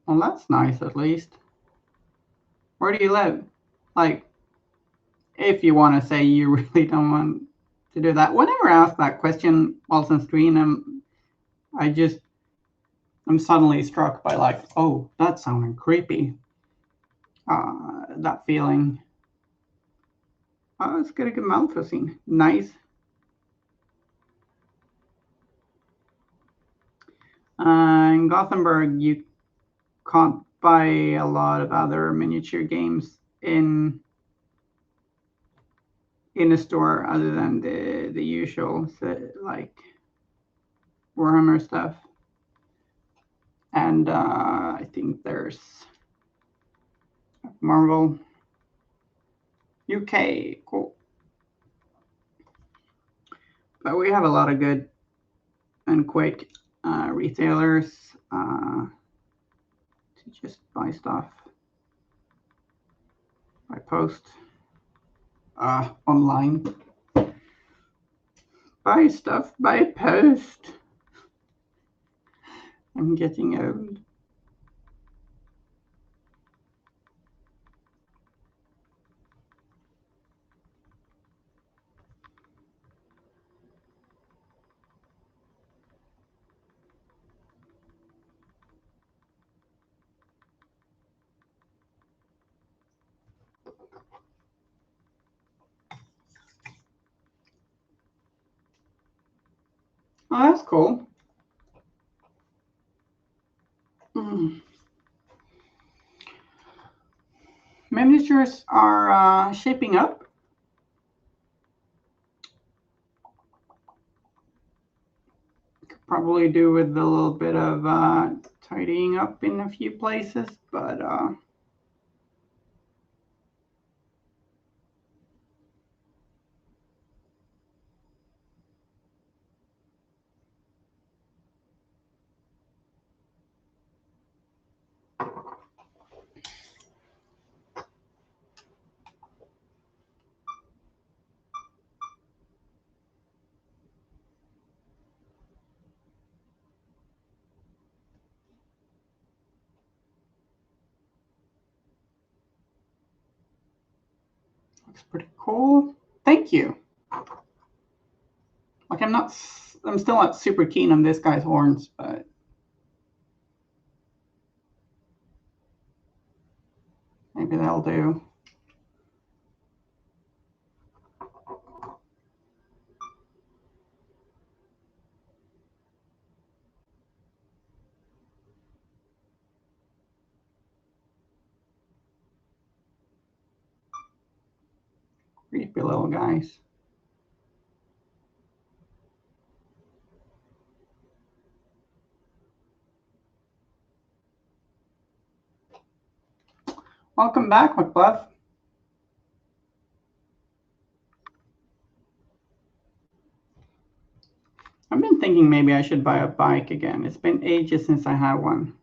well, that's nice at least. Where do you live? Like, if you want to say you really don't want to do that. Whenever I ask that question whilst on screen, I'm suddenly struck by like, oh, that sounded creepy. That feeling. Oh, it's got a good mouthful scene. Nice. In Gothenburg, you can't buy a lot of other miniature games in a store other than the usual, like Warhammer stuff. And I think there's Marvel UK, cool. But we have a lot of good and quick retailers to just buy stuff by post online. Buy stuff by post. I'm getting old. Oh, that's cool. Miniatures are shaping up. Could probably do with a little bit of tidying up in a few places, but looks pretty cool. Thank you. Like I'm still not super keen on this guy's horns, but maybe that'll do. Creepy little guys. Welcome back, McBluff. I've been thinking maybe I should buy a bike again. It's been ages since I had one.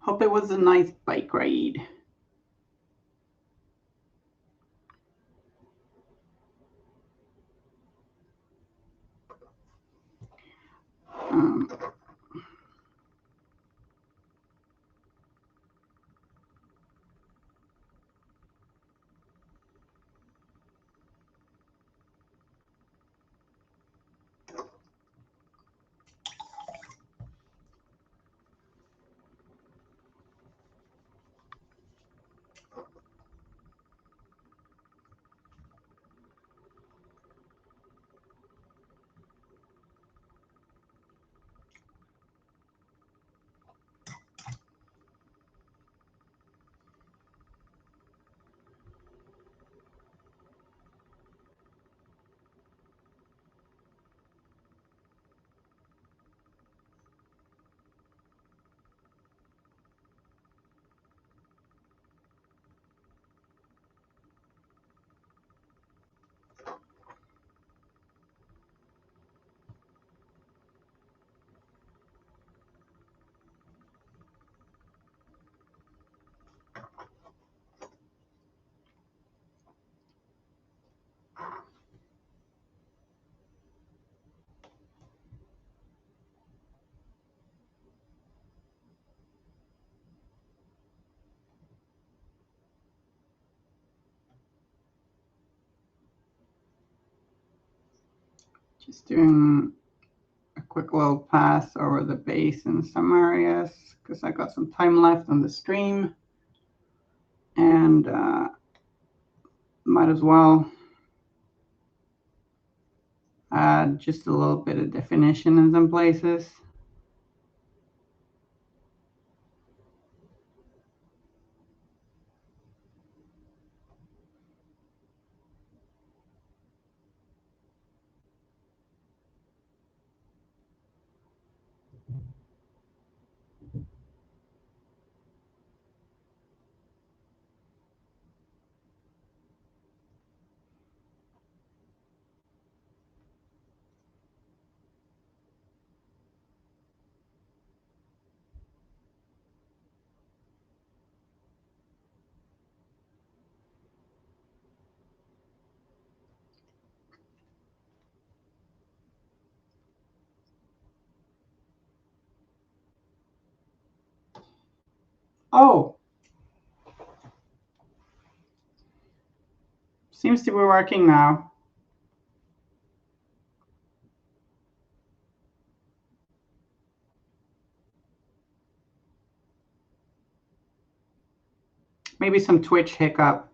Hope it was a nice bike ride. Just doing a quick little pass over the base in some areas because I got some time left on the stream, and might as well add just a little bit of definition in some places. Oh, seems to be working now. Maybe some Twitch hiccup.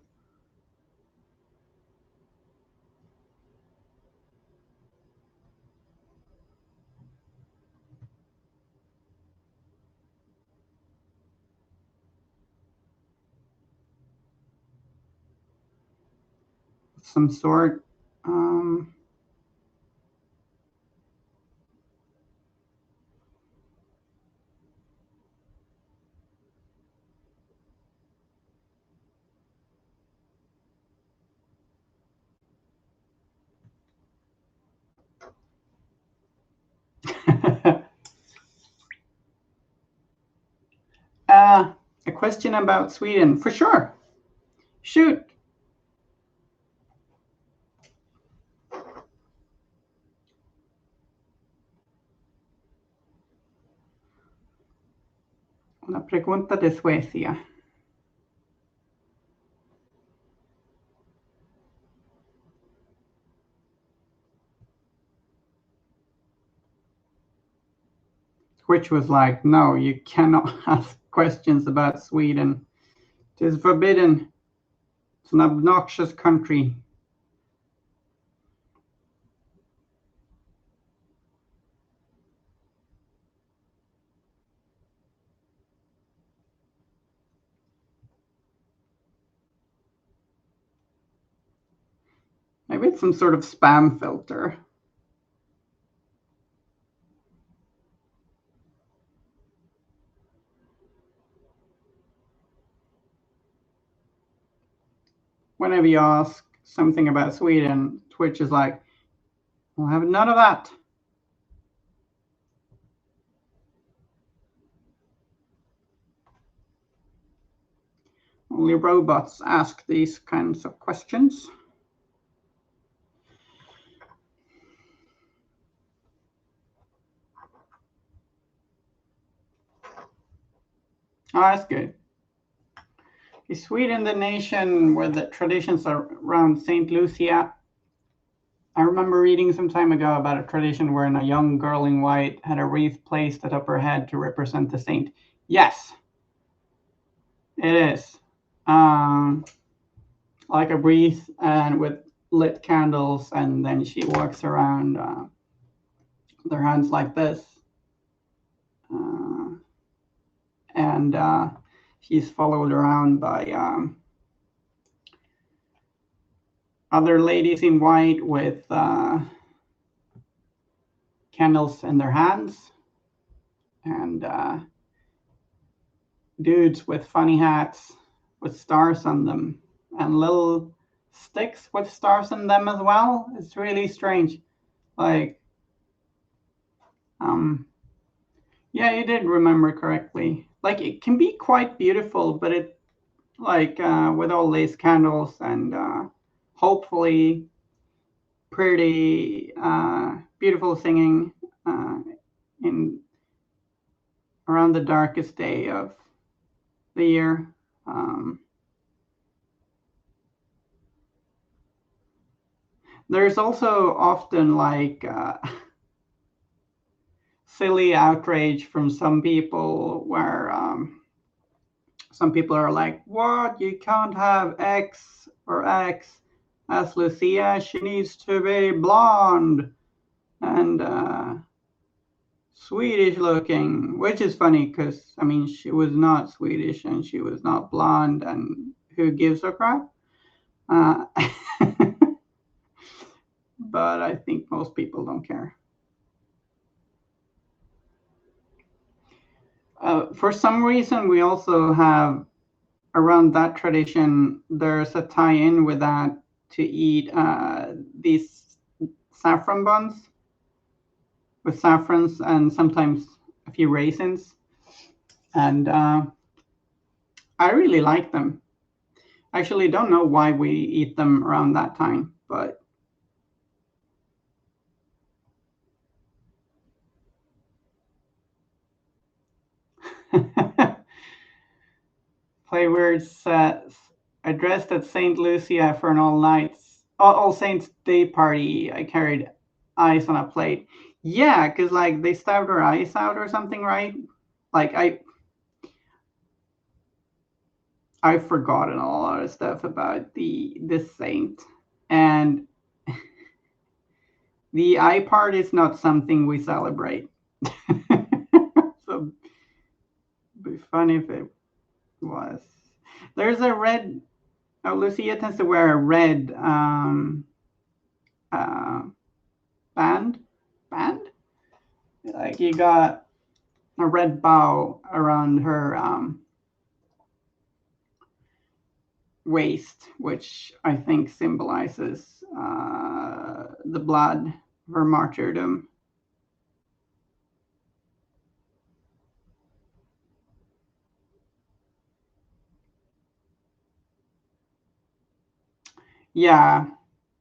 Some sort. Um, a question about Sweden, for sure. Shoot. Una pregunta de Suecia. Which was like, no, you cannot ask questions about Sweden. It is forbidden. It's an obnoxious country. Maybe it's some sort of spam filter. Whenever you ask something about Sweden, Twitch is like, we'll have none of that. Only robots ask these kinds of questions. Oh, that's good. Is Sweden the nation where the traditions are around St. Lucia? I remember reading some time ago about a tradition wherein a young girl in white had a wreath placed atop her head to represent the saint. Yes, it is. Like a wreath and with lit candles, and then she walks around with her hands like this. And she's followed around by other ladies in white with candles in their hands, and dudes with funny hats with stars on them, and little sticks with stars on them as well. It's really strange. Like, yeah, you did remember correctly. Like, it can be quite beautiful, but it, like, with all these candles and hopefully pretty beautiful singing in around the darkest day of the year. There's also often like silly outrage from some people where some people are like, what? You can't have X or X as Lucia. She needs to be blonde and Swedish looking, which is funny because, I mean, she was not Swedish and she was not blonde, and who gives a crap? But I think most people don't care. For some reason, we also have around that tradition, there's a tie-in with that to eat these saffron buns with saffrons and sometimes a few raisins. And I really like them. Actually, don't know why we eat them around that time, but Playword says, I dressed at St. Lucia for an all Saints Day party. I carried ice on a plate. Yeah, because like they stabbed her eyes out or something, right? Like I've forgotten a lot of stuff about the saint, and the eye part is not something we celebrate. So it'd be funny if it was. There's a red. Oh, Lucia tends to wear a red uh, band. Band? Like you got a red bow around her waist, which I think symbolizes the blood of her martyrdom. Yeah,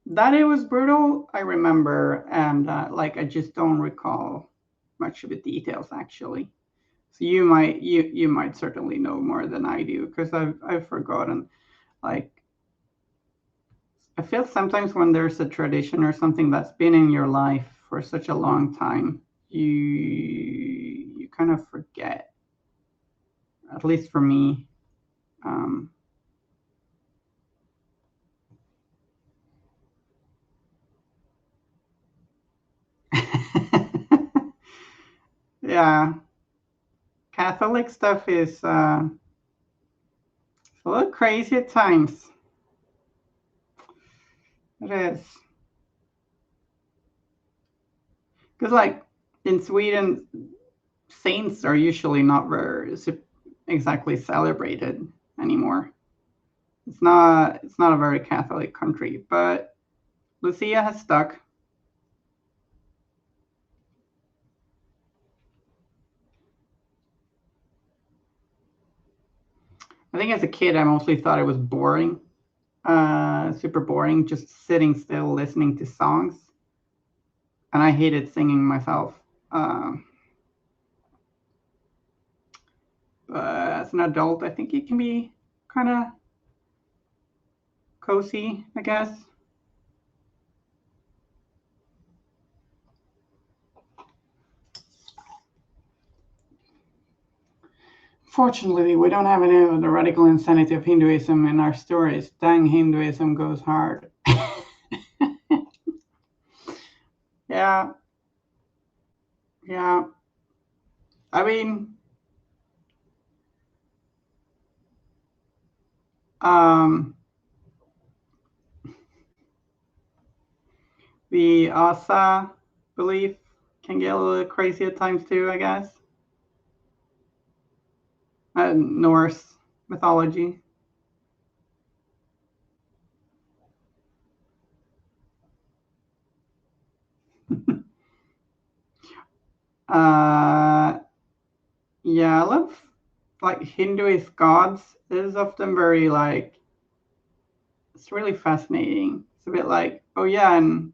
that it was brutal, I remember, and like I just don't recall much of the details actually. So you might certainly know more than I do because I've forgotten. Like I feel sometimes when there's a tradition or something that's been in your life for such a long time, you kind of forget. At least for me. Um, yeah, Catholic stuff is a little crazy at times. It is. Because, like, in Sweden, saints are usually not very exactly celebrated anymore. It's not a very Catholic country, but Lucia has stuck. I think as a kid, I mostly thought it was boring, super boring, just sitting still listening to songs, and I hated singing myself. Um, but as an adult, I think it can be kind of cozy, I guess. Fortunately, we don't have any of the radical insanity of Hinduism in our stories. Dang, Hinduism goes hard. Yeah, yeah. I mean, um, the Asa belief can get a little crazy at times too, I guess. Norse mythology. uh, yeah, I love like Hinduist gods. It is often very like it's really fascinating. It's a bit like, oh yeah, and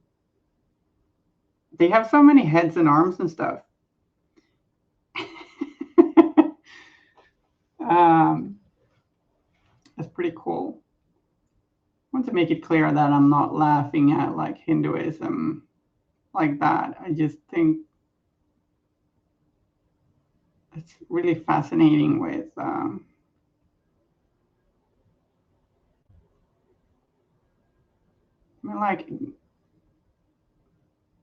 they have so many heads and arms and stuff. um, that's pretty cool. I want to make it clear that I'm not laughing at like Hinduism like that. I just think it's really fascinating with I mean, like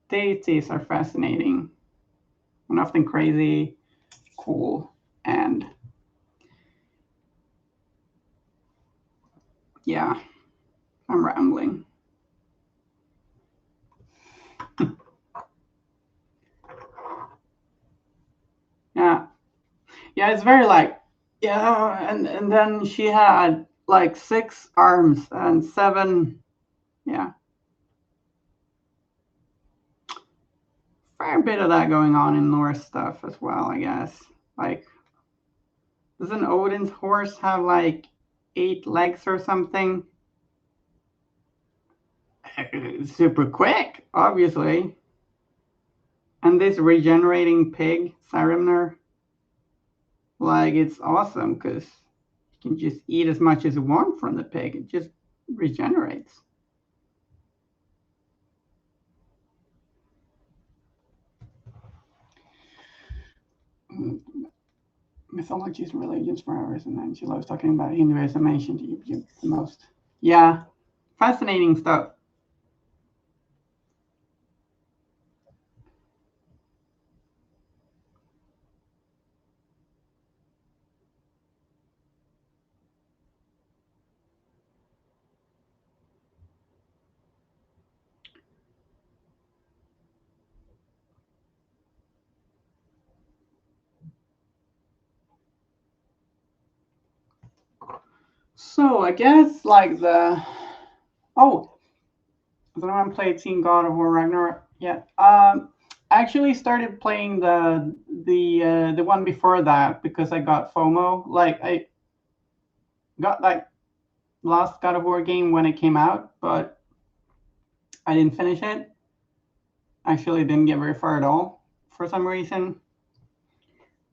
deities are fascinating and often crazy, cool, and yeah, I'm rambling. Yeah, yeah, it's very like yeah, and then she had like 6 arms and 7. Yeah, fair bit of that going on in Norse stuff as well, I guess. Like, doesn't Odin's horse have like 8 legs or something? Super quick, obviously. And this regenerating pig, Sarimner, like it's awesome because You can just eat as much as you want from the pig. It just regenerates. Mythologies and religions for hours, and then she loves talking about Hinduism, ancient Egypt the most. Yeah, fascinating stuff. So I guess like I don't haven't played Team God of War Ragnarok yet. I actually started playing the one before that because I got FOMO. Like I got like last God of War game when it came out, but I didn't finish it. Actually, didn't get very far at all for some reason.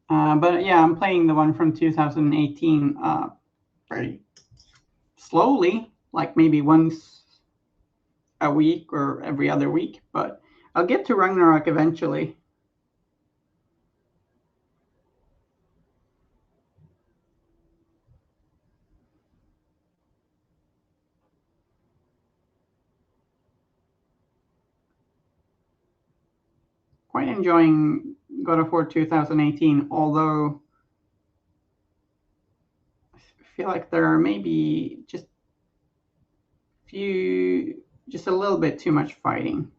But yeah, I'm playing the one from 2018 pretty slowly, like maybe once a week or every other week. But I'll get to Ragnarok eventually. Quite enjoying God of War 2018, although I feel like there are maybe just a little bit too much fighting.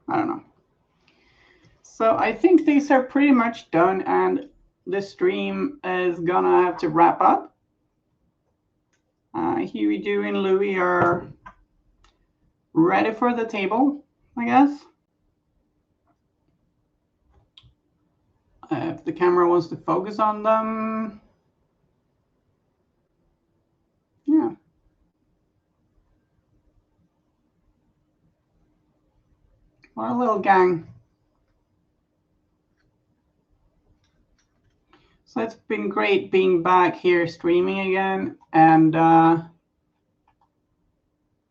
I don't know. So I think these are pretty much done, and the stream is gonna have to wrap up. Huey, Dewey, and Louie are ready for the table, I guess. If the camera wants to focus on them. Yeah. What a little gang. So it's been great being back here streaming again, and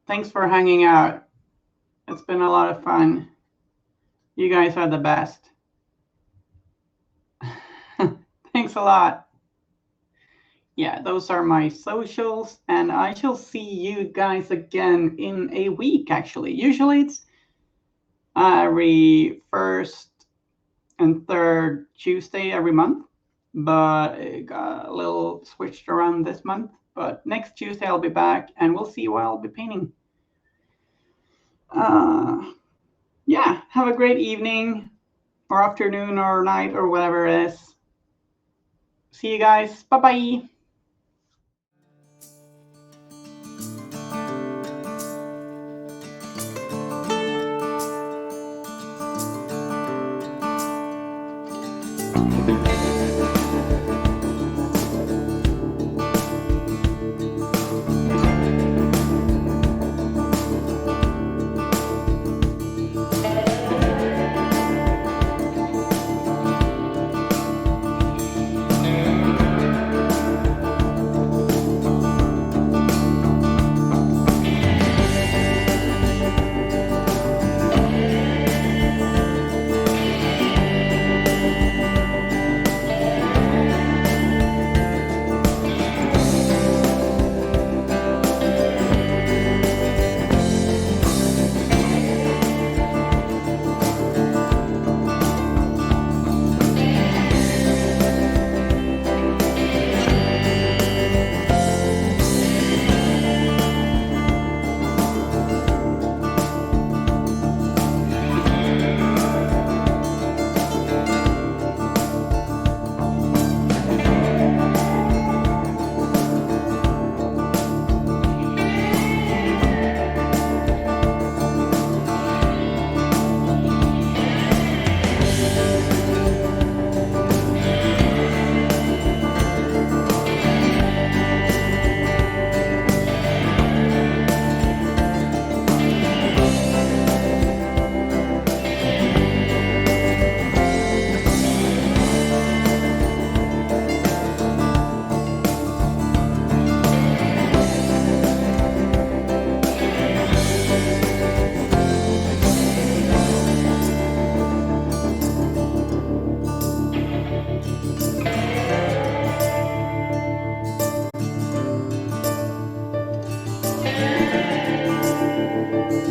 thanks for hanging out. It's been a lot of fun. You guys are the best. Thanks a lot. Yeah, those are my socials, and I shall see you guys again in a week, actually. Usually it's every first and third Tuesday every month, but it got a little switched around this month. But next Tuesday I'll be back, and we'll see what I'll be painting. Yeah, have a great evening or afternoon or night or whatever it is. See you guys. Bye-bye.